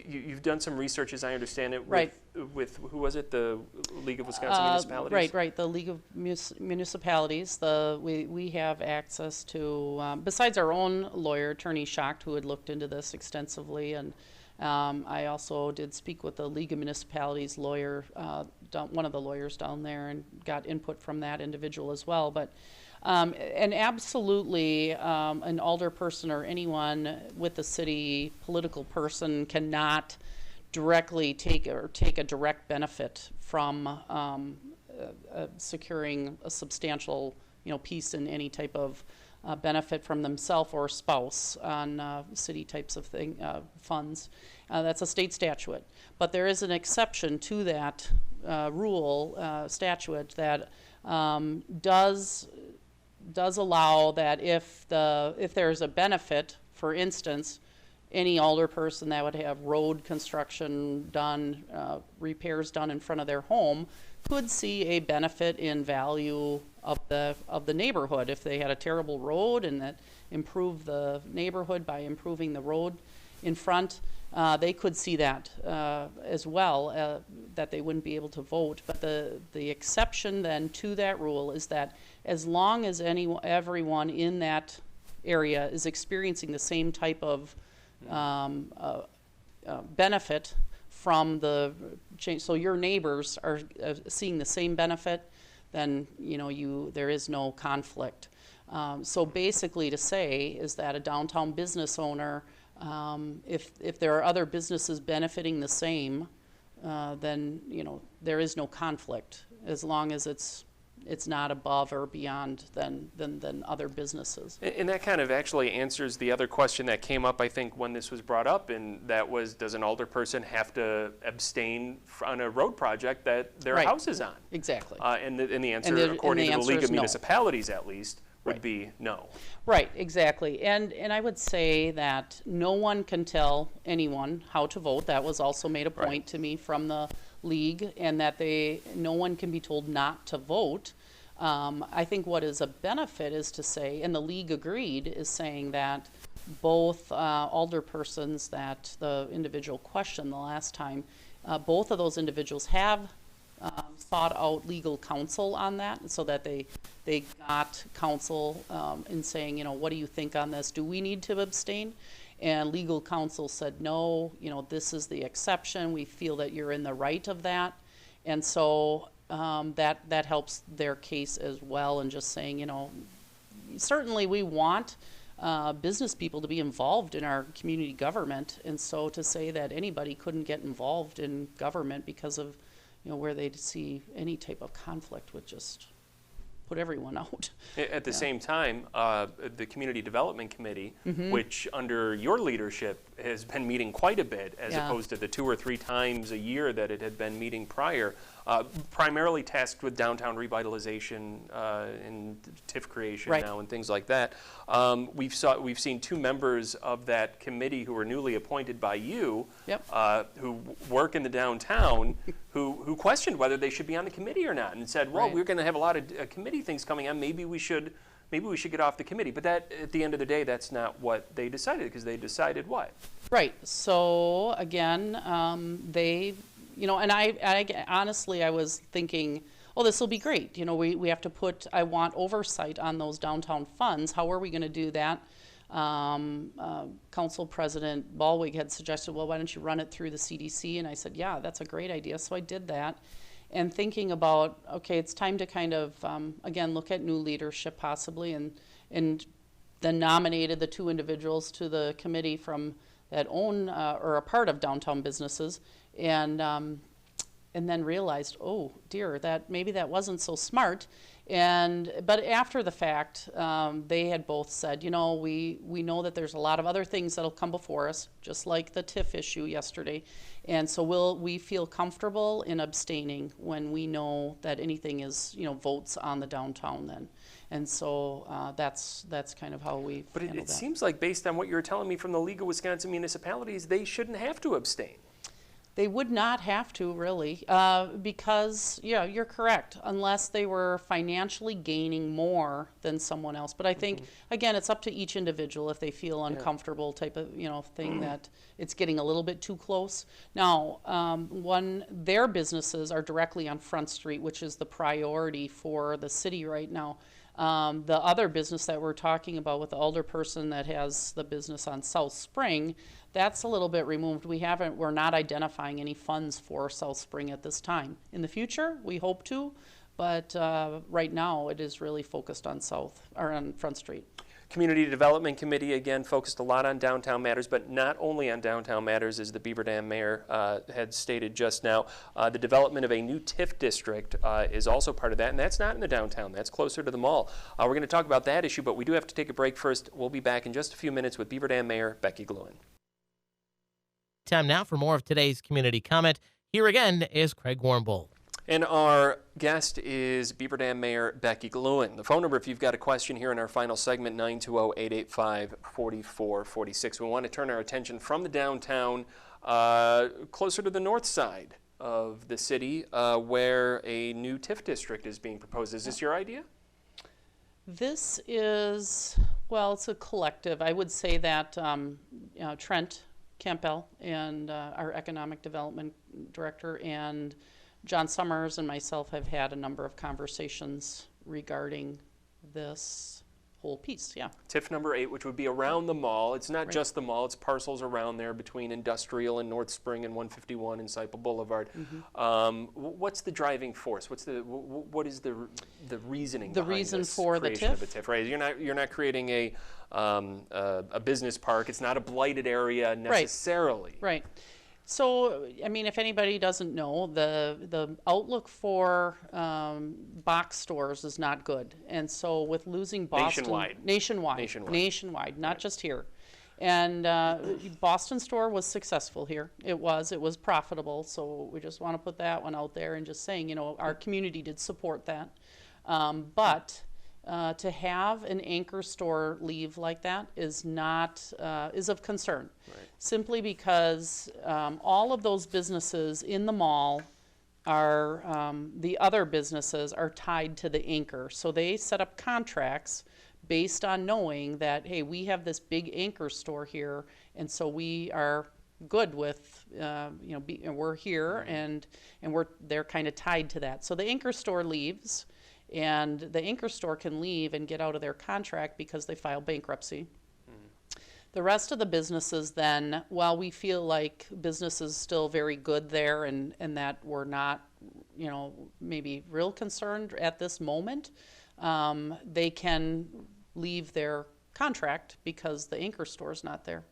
You've done some research, as I understand it, with who was it? The League of Wisconsin Municipalities? Right. The League of Municipalities. We have access to, besides our own lawyer, Attorney Schacht, who had looked into this extensively, and I also did speak with the League of Municipalities lawyer, one of the lawyers down there, and got input from that individual as well. But and absolutely, an alderperson or anyone with the city political person cannot directly take a direct benefit from securing a substantial piece in any type of benefit from themselves or spouse on city types of funds. That's a state statute, but there is an exception to that statute that does allow that if there's a benefit, for instance, any alderperson that would have road construction done, repairs done in front of their home, could see a benefit in value of the neighborhood if they had a terrible road and that improved the neighborhood by improving the road in front. They could see that as well, that they wouldn't be able to vote. But the exception then to that rule is that as long as everyone in that area is experiencing the same type of benefit from the change. So your neighbors are seeing the same benefit, then there is no conflict. So basically, to say is that a downtown business owner, if there are other businesses benefiting the same, then there is no conflict as long as it's not above or beyond than other businesses. And that kind of actually answers the other question that came up, I think, when this was brought up, and that was, does an alderperson have to abstain on a road project that their house is on? Exactly. And the answer, according to the League of Municipalities at least, would be no. Right, exactly. And I would say that no one can tell anyone how to vote. That was also made a point to me from the League, and that no one can be told not to vote. I think what is a benefit is to say, and the League agreed, is saying that both alderpersons that the individual questioned the last time, both of those individuals have sought out legal counsel on that, so that they got counsel in saying, what do you think on this? Do we need to abstain? And legal counsel said, no, this is the exception. We feel that you're in the right of that. And so that helps their case as well, and just saying, certainly we want business people to be involved in our community government. And so to say that anybody couldn't get involved in government because of where they'd see any type of conflict would just put everyone out. At the same time, the Community Development Committee, which under your leadership has been meeting quite a bit, as opposed to the 2 or 3 times a year that it had been meeting prior, primarily tasked with downtown revitalization and TIF creation now and things like that. We've seen 2 members of that committee who were newly appointed by you, who work in the downtown, who questioned whether they should be on the committee or not, and said, well, we're going to have a lot of committee things coming on. Maybe we should get off the committee. But that, at the end of the day, that's not what they decided, because they decided what? Right. So again, they, and I honestly, I was thinking, oh, this will be great. We have to I want oversight on those downtown funds. How are we going to do that? Council President Ballwig had suggested, well, why don't you run it through the CDC? And I said, yeah, that's a great idea. So I did that. And thinking about, okay, it's time to kind of, again, look at new leadership possibly, and then nominated the 2 individuals to the committee from that own or are part of downtown businesses, and then realized, oh dear, that maybe that wasn't so smart. But after the fact, they had both said, we know that there's a lot of other things that'll come before us, just like the TIF issue yesterday. And so we feel comfortable in abstaining when we know that anything is, votes on the downtown then. And so that's kind of how we But it seems like, based on what you were telling me from the League of Wisconsin Municipalities, they shouldn't have to abstain. They would not have to, really, because, you're correct, unless they were financially gaining more than someone else. But I think, again, it's up to each individual if they feel uncomfortable type of, thing that it's getting a little bit too close. Now, their businesses are directly on Front Street, which is the priority for the city right now. The other business that we're talking about with the alderperson that has the business on South Spring, that's a little bit removed. We're not identifying any funds for South Spring at this time. In the future, we hope to, but right now it is really focused on on Front Street. Community Development Committee, again, focused a lot on downtown matters, but not only on downtown matters, as the Beaver Dam mayor had stated just now. The development of a new TIF district is also part of that, and that's not in the downtown. That's closer to the mall. We're going to talk about that issue, but we do have to take a break first. We'll be back in just a few minutes with Beaver Dam Mayor Becky Glewen. Time now for more of today's community comment. Here again is Craig Warmbold. And our guest is Beaver Dam Mayor Becky Glewen. The phone number, if you've got a question here in our final segment, 920-885-4446. We want to turn our attention from the downtown closer to the north side of the city, where a new TIF district is being proposed. Is this your idea? This is, it's a collective. I would say that Trent Campbell and our economic development director and John Summers and myself have had a number of conversations regarding this whole piece, yeah. TIF number 8, which would be around the mall. It's not just the mall, it's parcels around there between Industrial and North Spring and 151 and Saipa Boulevard. What's the driving force? What is the reasoning The behind reason this for the creation of a TIF? TIF, right? You're not creating a business park. It's not a blighted area necessarily. Right. So, I mean, if anybody doesn't know, the outlook for box stores is not good. And so with losing Boston... Nationwide, not just here. And Boston store was successful here. It was profitable. So we just want to put that one out there and just saying, you know, our community did support that. But to have an anchor store leave like that is of concern. Right. Simply because all of those businesses in the mall are, the other businesses are tied to the anchor. So they set up contracts based on knowing that, hey, we have this big anchor store here, and so we are good with, we're here, and they're kind of tied to that. So the anchor store leaves, and the anchor store can leave and get out of their contract because they file bankruptcy. The rest of the businesses then, while we feel like business is still very good there and that we're not, you know, maybe real concerned at this moment, they can leave their contract because the anchor store is not there.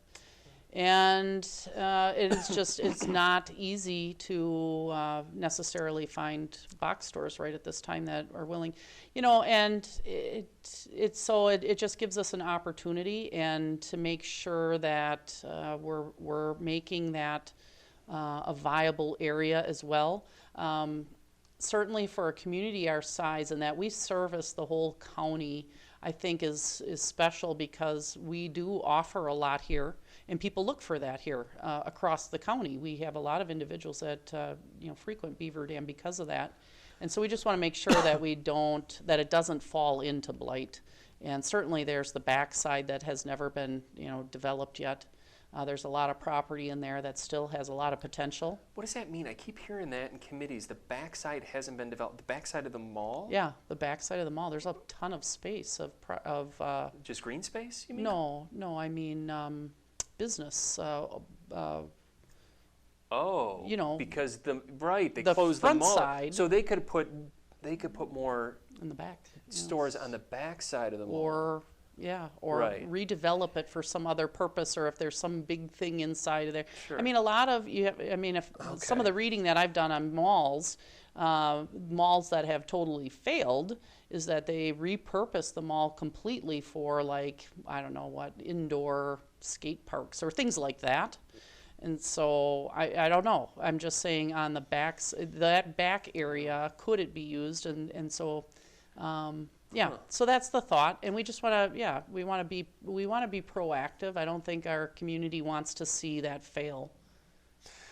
And it's not easy to necessarily find box stores right at this time that are willing, you know, and it just gives us an opportunity and to make sure that we're making that a viable area as well. Certainly for a community our size and that we service the whole county, I think is special because we do offer a lot here. And people look for that here across the county. We have a lot of individuals that frequent Beaver Dam because of that, and so we just want to make sure that that it doesn't fall into blight. And certainly, there's the backside that has never been developed yet. There's a lot of property in there that still has a lot of potential. What does that mean? I keep hearing that in committees. The backside hasn't been developed. The backside of the mall? Yeah, the backside of the mall. There's a ton of space of just green space. You mean? No, I mean. Business. Because they the closed the front mall, side, so they could put more in the back stores on the back side of the mall, or redevelop it for some other purpose, or if there's some big thing inside of there. Sure. I mean, some of the reading that I've done on malls that have totally failed is that they repurpose the mall completely for indoor skate parks or things like that. And so I don't know. I'm just saying on that back area, could it be used? And so so that's the thought. And we just want to we want to be proactive. I don't think our community wants to see that fail.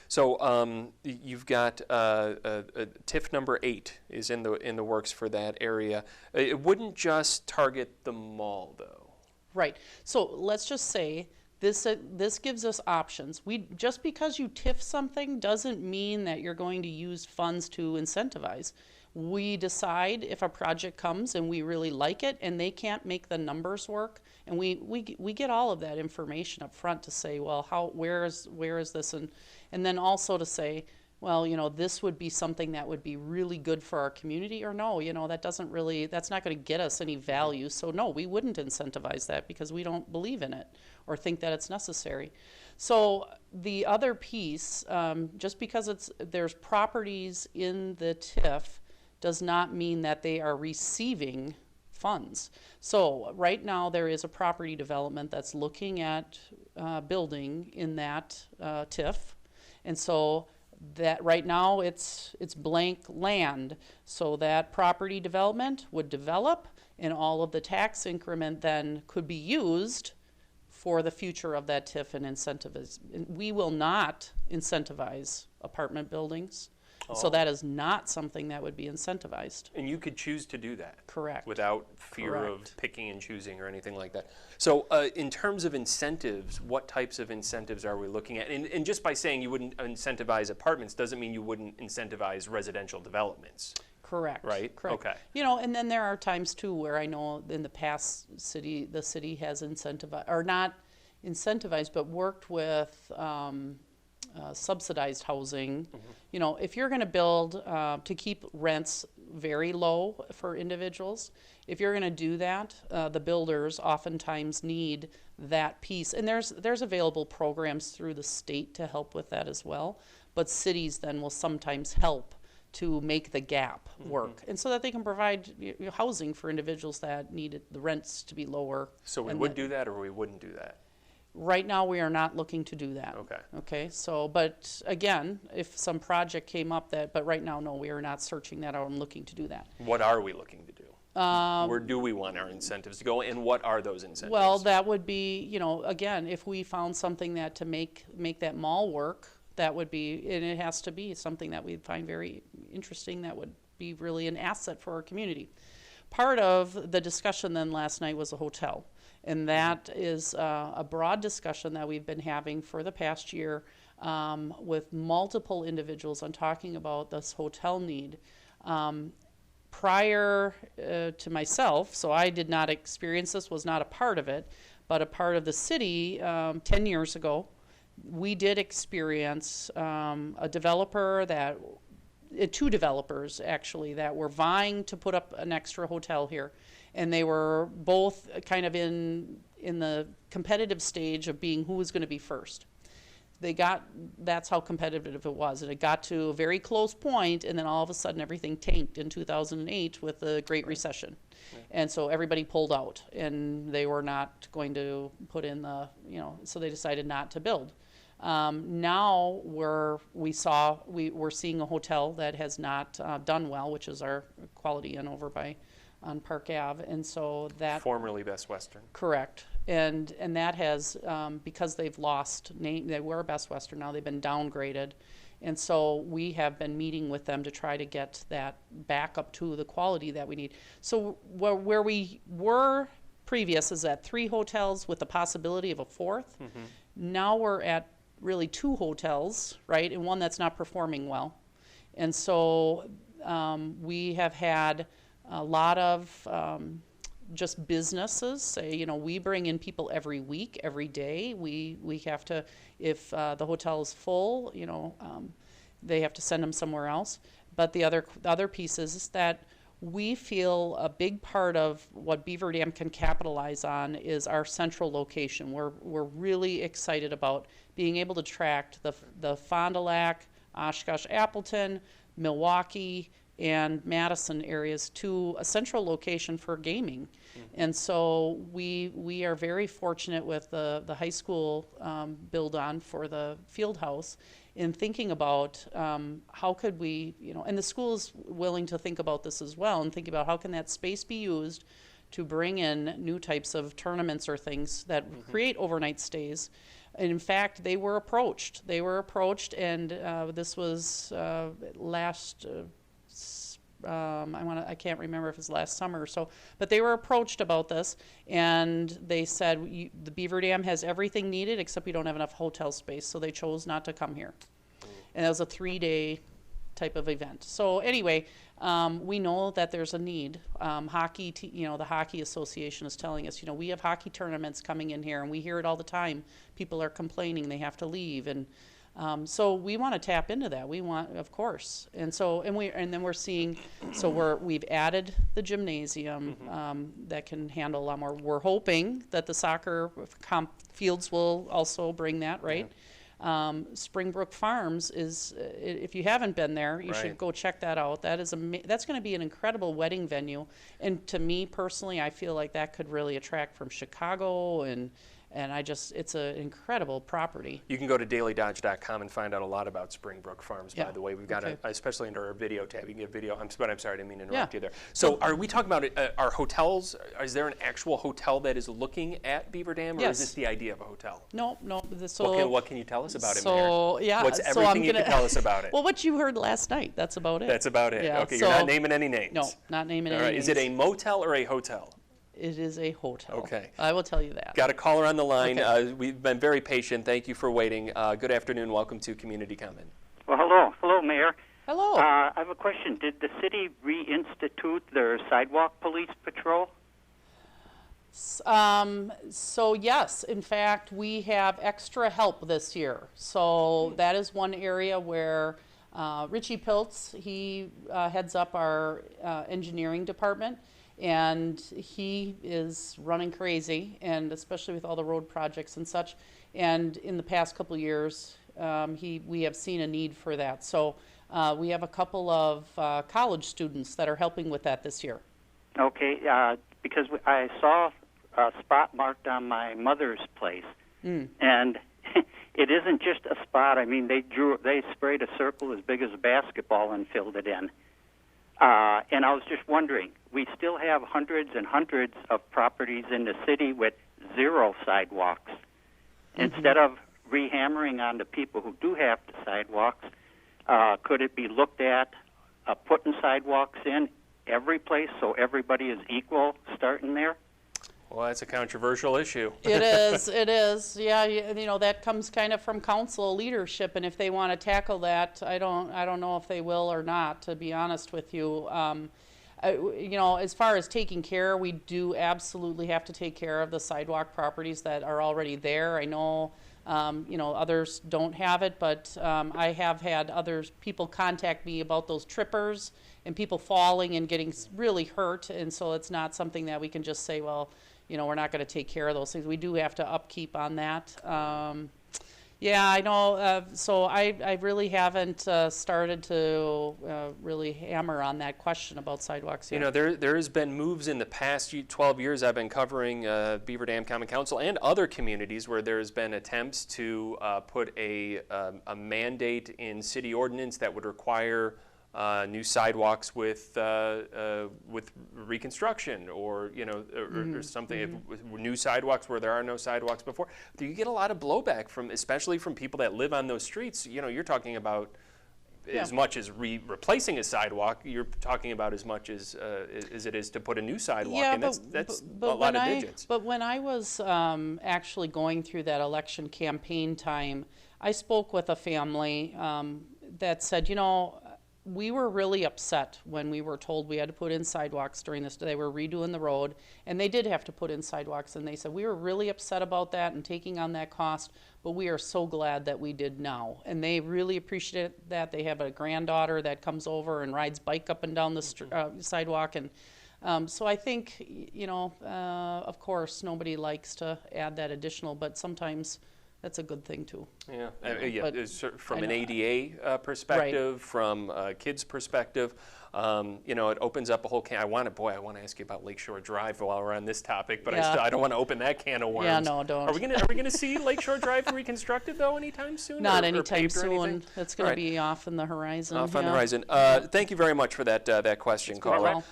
So you've got TIF number 8 is in the works for that area. It wouldn't just target the mall, though. Right. So let's just say this gives us options. Just because you TIF something doesn't mean that you're going to use funds to incentivize. We decide if a project comes and we really like it and they can't make the numbers work, and we get all of that information up front to say, well, where is this, and then also to say, well, this would be something that would be really good for our community, or no, that's not going to get us any value. So no, we wouldn't incentivize that because we don't believe in it or think that it's necessary. So the other piece, just because there's properties in the TIF does not mean that they are receiving funds. So right now there is a property development that's looking at building in that TIF, and so that right now it's blank land. So that property development would develop, and all of the tax increment then could be used for the future of that TIF and incentives. We will not incentivize apartment buildings. So that is not something that would be incentivized. And you could choose to do that. Correct. Without fear of picking and choosing or anything like that. So in terms of incentives, what types of incentives are we looking at? And just by saying you wouldn't incentivize apartments doesn't mean you wouldn't incentivize residential developments. Correct. Right? Correct. Okay. You know, and then there are times too where I know in the past the city has incentivized, or not incentivized, but worked with subsidized housing. You know, if you're going to build to keep rents very low for individuals, if you're going to do that, the builders oftentimes need that piece. And there's available programs through the state to help with that as well. But cities then will sometimes help to make the gap work, and so that they can provide housing for individuals that need the rents to be lower. So we would do that, or we wouldn't do that? Right now, we are not looking to do that. Okay. Okay, so, but again, if some project came up but right now, no, we are not searching that out and looking to do that. What are we looking to do? Where do we want our incentives to go, and what are those incentives? Well, that would be, you know, again, if we found something that to make that mall work, that would be, and it has to be something that we find very interesting, that would be really an asset for our community. Part of the discussion then last night was a hotel, and that is a broad discussion that we've been having for the past year with multiple individuals on talking about this hotel need. Prior to myself, so I did not experience this, was not a part of it, but a part of the city 10 years ago. We did experience a developer two developers actually that were vying to put up an extra hotel here, and they were both kind of in the competitive stage of being who was going to be first. That's how competitive it was, and it got to a very close point, and then all of a sudden everything tanked in 2008 with the Great Recession. And so everybody pulled out, and they were not going to put in so they decided not to build. Now we're seeing a hotel that has not done well, which is our Quality Inn over on Park Ave, and so that formerly Best Western. Correct, and that has because they've lost name. They were Best Western, now they've been downgraded, and so we have been meeting with them to try to get that back up to the quality that we need. So where we were previous is at 3 hotels with the possibility of a 4th. Now we're at really 2 hotels, right, and one that's not performing well. And so we have had a lot of just businesses say, you know, we bring in people every week, every day. We have to, if the hotel is full, you know, they have to send them somewhere else. But the other piece is that we feel a big part of what Beaver Dam can capitalize on is our central location. We're really excited about being able to attract the Fond du Lac, Oshkosh, Appleton, Milwaukee, and Madison areas to a central location for gaming. And so we are very fortunate with the high school build-on for the field house in thinking about how could we, you know, and the school is willing to think about this as well and think about how can that space be used to bring in new types of tournaments or things that create overnight stays. And in fact, they were approached, and this was last I can't remember if it was last summer or so, but they were approached about this, and they said the Beaver Dam has everything needed except we don't have enough hotel space, so they chose not to come here. And that was a 3-day type of event. So anyway, we know that there's a need. Hockey, the Hockey Association is telling us, you know, we have hockey tournaments coming in here, and we hear it all the time. People are complaining they have to leave, and so we want to tap into that. We want, of course, and then we're seeing. So we've added the gymnasium that can handle a lot more. We're hoping that the soccer fields will also bring that, right? Springbrook Farms is, if you haven't been there, you should go check that out. That's going to be an incredible wedding venue, and to me personally, I feel like that could really attract from Chicago and it's an incredible property. You can go to dailydodge.com and find out a lot about Springbrook Farms, by the way. We've got especially under our video tab, you can get video. I'm sorry, I didn't mean to interrupt you there. So are we talking about our hotels? Is there an actual hotel that is looking at Beaver Dam, or is this the idea of a hotel? No. So what can you tell us about it, Mayor? What's so everything you can tell us about it? Well, what you heard last night, that's about it. That's about it. Yeah, okay, you're not naming any names. No, not naming any names. Is it a motel or a hotel? It is a hotel. Okay. I will tell you that. Got a caller on the line. Okay. We've been very patient. Thank you for waiting. Good afternoon. Welcome to Community Comment. Well, hello, Mayor. Hello. I have a question. Did the city reinstitute their sidewalk police patrol? So yes, in fact, we have extra help this year. So that is one area where Richie Piltz, he heads up our engineering department, and he is running crazy, and especially with all the road projects and such. And in the past couple of years, we have seen a need for that. So we have a couple of college students that are helping with that this year. Okay, because I saw a spot marked on my mother's place, and it isn't just a spot. I mean, they sprayed a circle as big as a basketball and filled it in. And I was just wondering, we still have hundreds and hundreds of properties in the city with 0 sidewalks. Instead of rehammering on the people who do have the sidewalks, could it be looked at putting sidewalks in every place so everybody is equal starting there? Well, that's a controversial issue. It is, it is. Yeah, you know, that comes kind of from council leadership, and if they want to tackle that, I don't know if they will or not, to be honest with you. You know, as far as taking care, we do absolutely have to take care of the sidewalk properties that are already there. I know, you know, others don't have it, but I have had people contact me about those trippers and people falling and getting really hurt, and so it's not something that we can just say, well, you know, we're not going to take care of those things. We do have to upkeep on that. Yeah, I know. So I really haven't started to really hammer on that question about sidewalks yet. You know, there has been moves in the past 12 years I've been covering Beaver Dam Common Council and other communities where there's been attempts to put a mandate in city ordinance that would require new sidewalks with reconstruction, or you know, or something. New sidewalks where there are no sidewalks before. Do you get a lot of blowback especially from people that live on those streets? You know, you're talking about as much as replacing a sidewalk. You're talking about as much as it is to put a new sidewalk, and that's a lot of digits. But when I was actually going through that election campaign time, I spoke with a family that said, you know, we were really upset when we were told we had to put in sidewalks during this. They were redoing the road, and they did have to put in sidewalks, and they said, we were really upset about that and taking on that cost, but we are so glad that we did now. And they really appreciate that. They have a granddaughter that comes over and rides bike up and down the sidewalk, and so I think, you know, of course, nobody likes to add that additional, but sometimes that's a good thing too. Yeah, from an ADA perspective, right, from a kid's perspective, you know, it opens up a whole can. I want to ask you about Lakeshore Drive while we're on this topic, but I don't want to open that can of worms. Yeah, no, don't. Are we gonna see Lakeshore Drive reconstructed though anytime soon? Not anytime soon. It's going to be off in the horizon. Off on the horizon. Thank you very much for that question, Carla.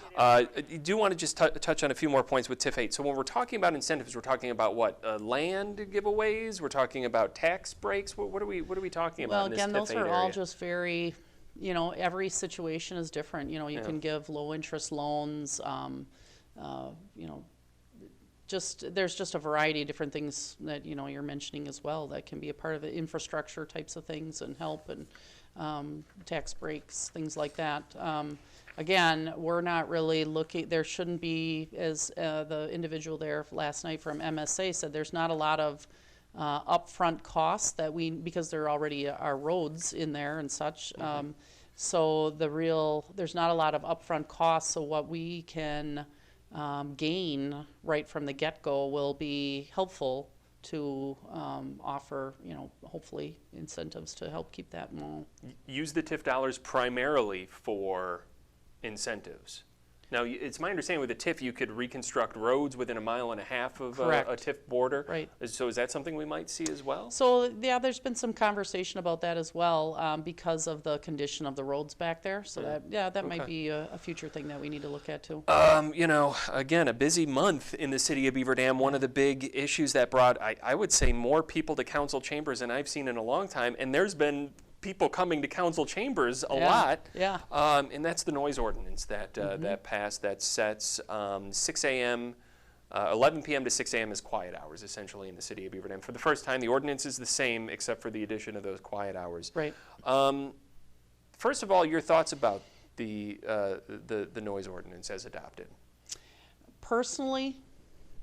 You do want to just touch on a few more points with TIF 8. So when we're talking about incentives, we're talking about what? Land giveaways. We're talking about tax breaks. What are we talking about? Well, in this again, TIF those 8 are area? all just very, you know, every situation is different. You know, you can give low interest loans, you know, there's just a variety of different things that, you know, you're mentioning as well that can be a part of the infrastructure types of things and help, and tax breaks, things like that. Again, we're not really looking, there shouldn't be, as the individual there last night from MSA said, there's not a lot of upfront costs that because there already are roads in there and such. So there's not a lot of upfront costs. So what we can gain right from the get-go will be helpful to offer, you know, hopefully incentives to help keep that mall. Use the TIF dollars primarily for incentives. Now, it's my understanding with the TIF, you could reconstruct roads within 1.5 miles of a TIF border. Right. So is that something we might see as well? So, yeah, there's been some conversation about that as well because of the condition of the roads back there. So, that might be a future thing that we need to look at, too. You know, again, a busy month in the city of Beaver Dam. One of the big issues that brought, I would say, more people to council chambers than I've seen in a long time, and there's been people coming to council chambers a lot. Yeah. And that's the noise ordinance that that passed that sets 6 a.m., 11 p.m. to 6 a.m. is quiet hours essentially in the city of Beaver Dam. For the first time, the ordinance is the same except for the addition of those quiet hours. Right. First of all, your thoughts about the noise ordinance as adopted. Personally,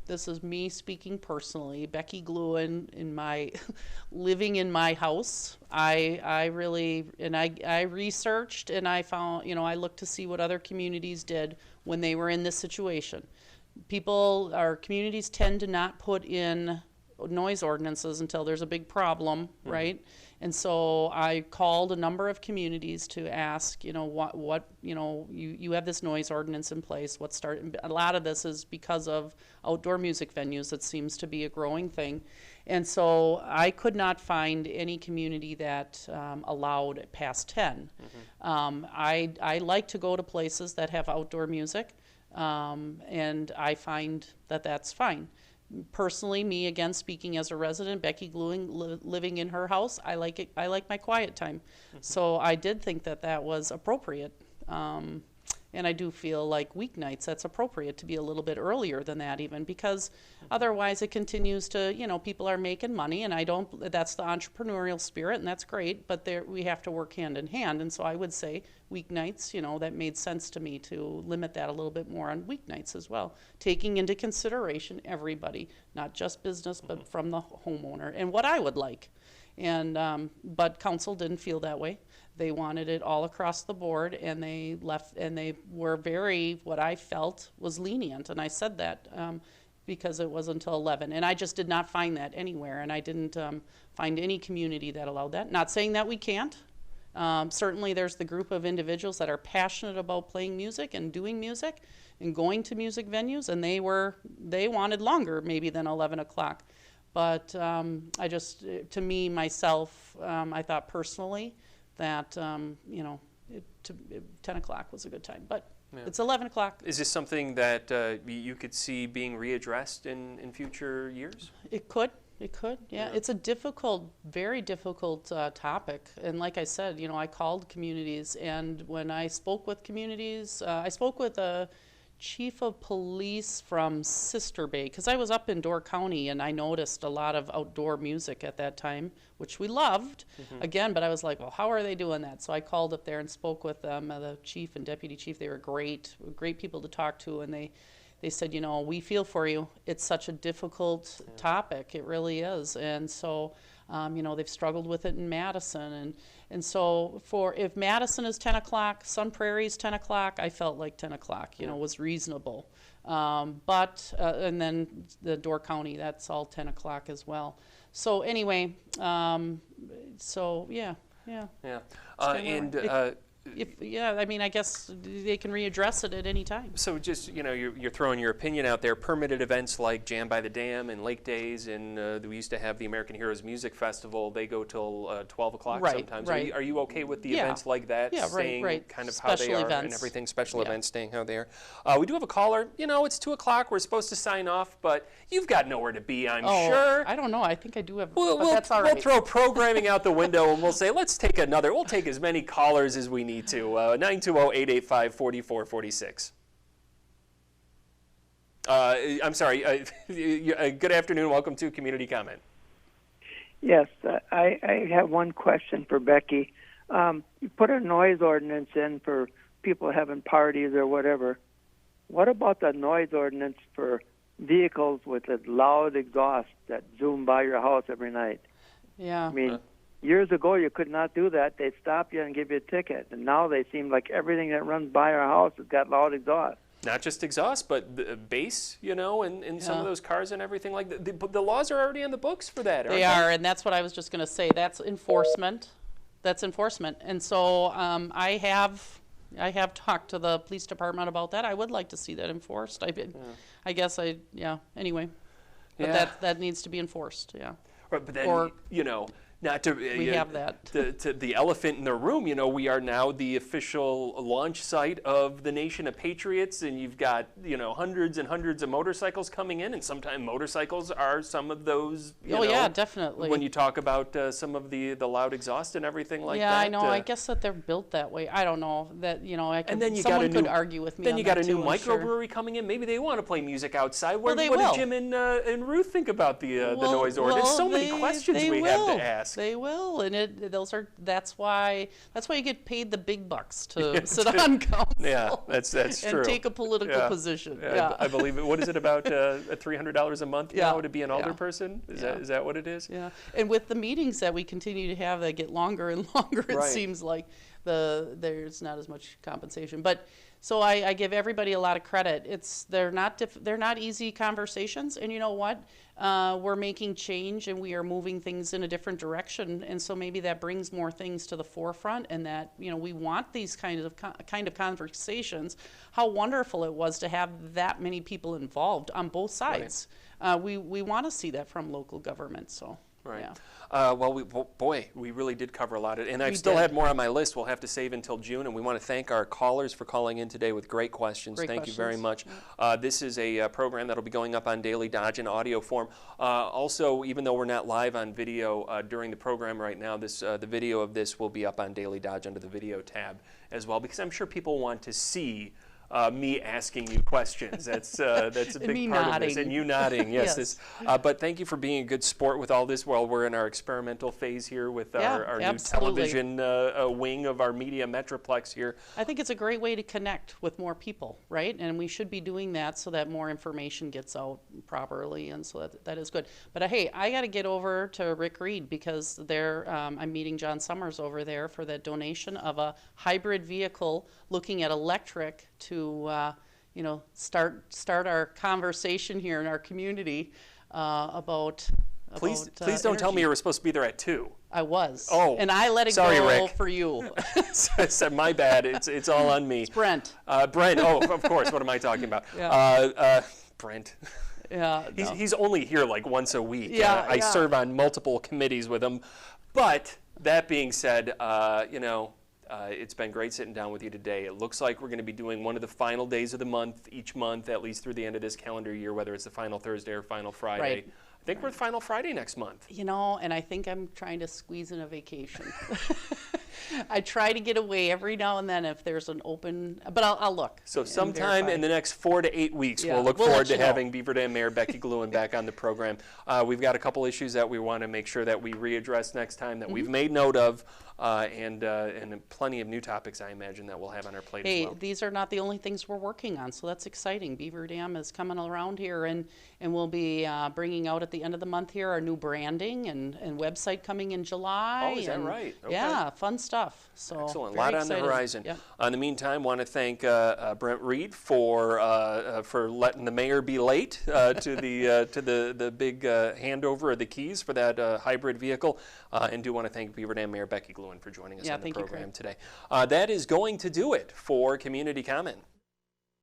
this is me speaking personally. Becky Glewen, living in my house, I researched and I found, I looked to see what other communities did when they were in this situation. Our communities tend to not put in noise ordinances until there's a big problem, right? And so I called a number of communities to ask, what you have this noise ordinance in place. A lot of this is because of outdoor music venues. That seems to be a growing thing. And so I could not find any community that allowed past 10. I like to go to places that have outdoor music, and I find that that's fine. Personally, me again speaking as a resident, Becky Glewen living in her house, I like it. I like my quiet time, so I did think that was appropriate, and I do feel like weeknights that's appropriate to be a little bit earlier than that even, because otherwise it continues to, people are making money, and that's the entrepreneurial spirit, and that's great, but we have to work hand in hand. And so I would say weeknights, that made sense to me to limit that a little bit more on weeknights as well, taking into consideration everybody, not just business, but from the homeowner and what I would like. And but council didn't feel that way. They wanted it all across the board, and they were very, what I felt was lenient, and I said that because it was until 11, and I just did not find that anywhere, and I didn't find any community that allowed that. Not saying that we can't. Certainly there's the group of individuals that are passionate about playing music and doing music and going to music venues, and they wanted longer maybe than 11 o'clock. But to me, myself, I thought personally that, 10 o'clock was a good time. But it's 11 o'clock. Is this something that you could see being readdressed in future years? It could, yeah. It's a very difficult topic. And like I said, I called communities, and when I spoke with communities, I spoke with a chief of police from Sister Bay, because I was up in Door County and I noticed a lot of outdoor music at that time, which we loved, again, but I was like, well, how are they doing that? So I called up there and spoke with them, the chief and deputy chief. They were great people to talk to, and they said, we feel for you. It's such a difficult topic. It really is. And so, they've struggled with it in Madison. And so if Madison is 10 o'clock, Sun Prairie is 10 o'clock, I felt like 10 o'clock, was reasonable. But and then the Door County, that's all 10 o'clock as well. So anyway, yeah. I guess they can readdress it at any time. So just, you're throwing your opinion out there. Permitted events like Jam by the Dam and Lake Days, and we used to have the American Heroes Music Festival. They go till 12 o'clock sometimes. Right. Are you okay with the events like that staying kind of special how they events. are and everything? Special events staying how they are. We do have a caller. It's 2 o'clock. We're supposed to sign off, but you've got nowhere to be, I'm sure. I don't know. I think I do have, but that's all right. We'll throw programming out the window, and we'll say, let's take we'll take as many callers as we need to. 920-885-4446. I'm sorry. Good afternoon. Welcome to Community Comment. Yes, I have one question for Becky. You put a noise ordinance in for people having parties or whatever. What about the noise ordinance for vehicles with a loud exhaust that zoom by your house every night? Yeah. I mean, years ago you could not do that. They'd stop you and give you a ticket. And now they seem like everything that runs by our house has got loud exhaust. Not just exhaust, but the bass, in some of those cars and everything like that. The laws are already on the books for that, aren't they? They are, and that's what I was just going to say. That's enforcement. And so I have talked to the police department about that. I would like to see that enforced. Anyway. But that needs to be enforced, yeah. Right, but then, not to we have that. the elephant in the room, we are now the official launch site of the Nation of Patriots, and you've got hundreds and hundreds of motorcycles coming in, and sometimes motorcycles are some of those. Yeah, definitely. When you talk about some of the loud exhaust and everything like that. Yeah, I know. I guess that they're built that way. I don't know that someone could argue with me. Then on you got a that new too, microbrewery coming in. Maybe they want to play music outside. What they do will. Jim and Ruth think about the noise ordinance? So many questions we have to ask. ask. They will, and that's why you get paid the big bucks to sit on council. Yeah, that's true. And take a political position. Yeah. I believe it. What is it, about $300 a month now to be an alderperson? Is that what it is? Yeah, and with the meetings that we continue to have that get longer and longer, it seems like there's not as much compensation. But so I give everybody a lot of credit. They're not easy conversations, and you know what? We're making change and we are moving things in a different direction, and so maybe that brings more things to the forefront, and that we want these kind of conversations. How wonderful it was to have that many people involved on both sides. Right. We want to see that from local government. So. Right. Yeah. We really did cover a lot of it. And I've still had more on my list. We'll have to save until June. And we want to thank our callers for calling in today with great questions. Thank you very much. Yeah. This is a program that will be going up on Daily Dodge in audio form. Also, even though we're not live on video during the program right now, the video of this will be up on Daily Dodge under the video tab as well, because I'm sure people want to see me asking you questions. That's a big part of this. And you nodding, yes. But thank you for being a good sport with all this while we're in our experimental phase here with our new television wing of our media metroplex here. I think it's a great way to connect with more people, right? And we should be doing that so that more information gets out properly, and so that is good. But hey, I got to get over to Rick Reed, because I'm meeting John Summers over there for that donation of a hybrid vehicle looking at electric to start our conversation here in our community about Please don't tell me you were supposed to be there at 2. I was. Oh, and I let it go Rick. For you. My bad. It's all on me. It's Brent. Brent. Oh, of course. What am I talking about? Brent. Yeah. He's only here like once a week. I serve on multiple committees with him. But that being said, it's been great sitting down with you today. It looks like we're going to be doing one of the final days of the month each month, at least through the end of this calendar year, whether it's the final Thursday or final Friday. Right. I think we're the final Friday next month. And I think I'm trying to squeeze in a vacation. I try to get away every now and then if there's an open, but I'll look. So sometime in the next 4 to 8 weeks, we'll look forward to having Beaver Dam Mayor Becky Glewen back on the program. We've got a couple issues that we want to make sure that we readdress next time that we've made note of, and plenty of new topics, I imagine, that we'll have on our plate as well. Hey, these are not the only things we're working on, so that's exciting. Beaver Dam is coming around here, and we'll be bringing out at the end of the month here our new branding and website coming in July. Oh, is that right? Okay. Yeah, fun stuff. So excellent. A lot on the horizon. Yep. In the meantime, want to thank Brent Reed for letting the mayor be late to the big handover of the keys for that hybrid vehicle, and do want to thank Beaver Dam Mayor Becky Glewen for joining us on the program today. That is going to do it for Community Comment.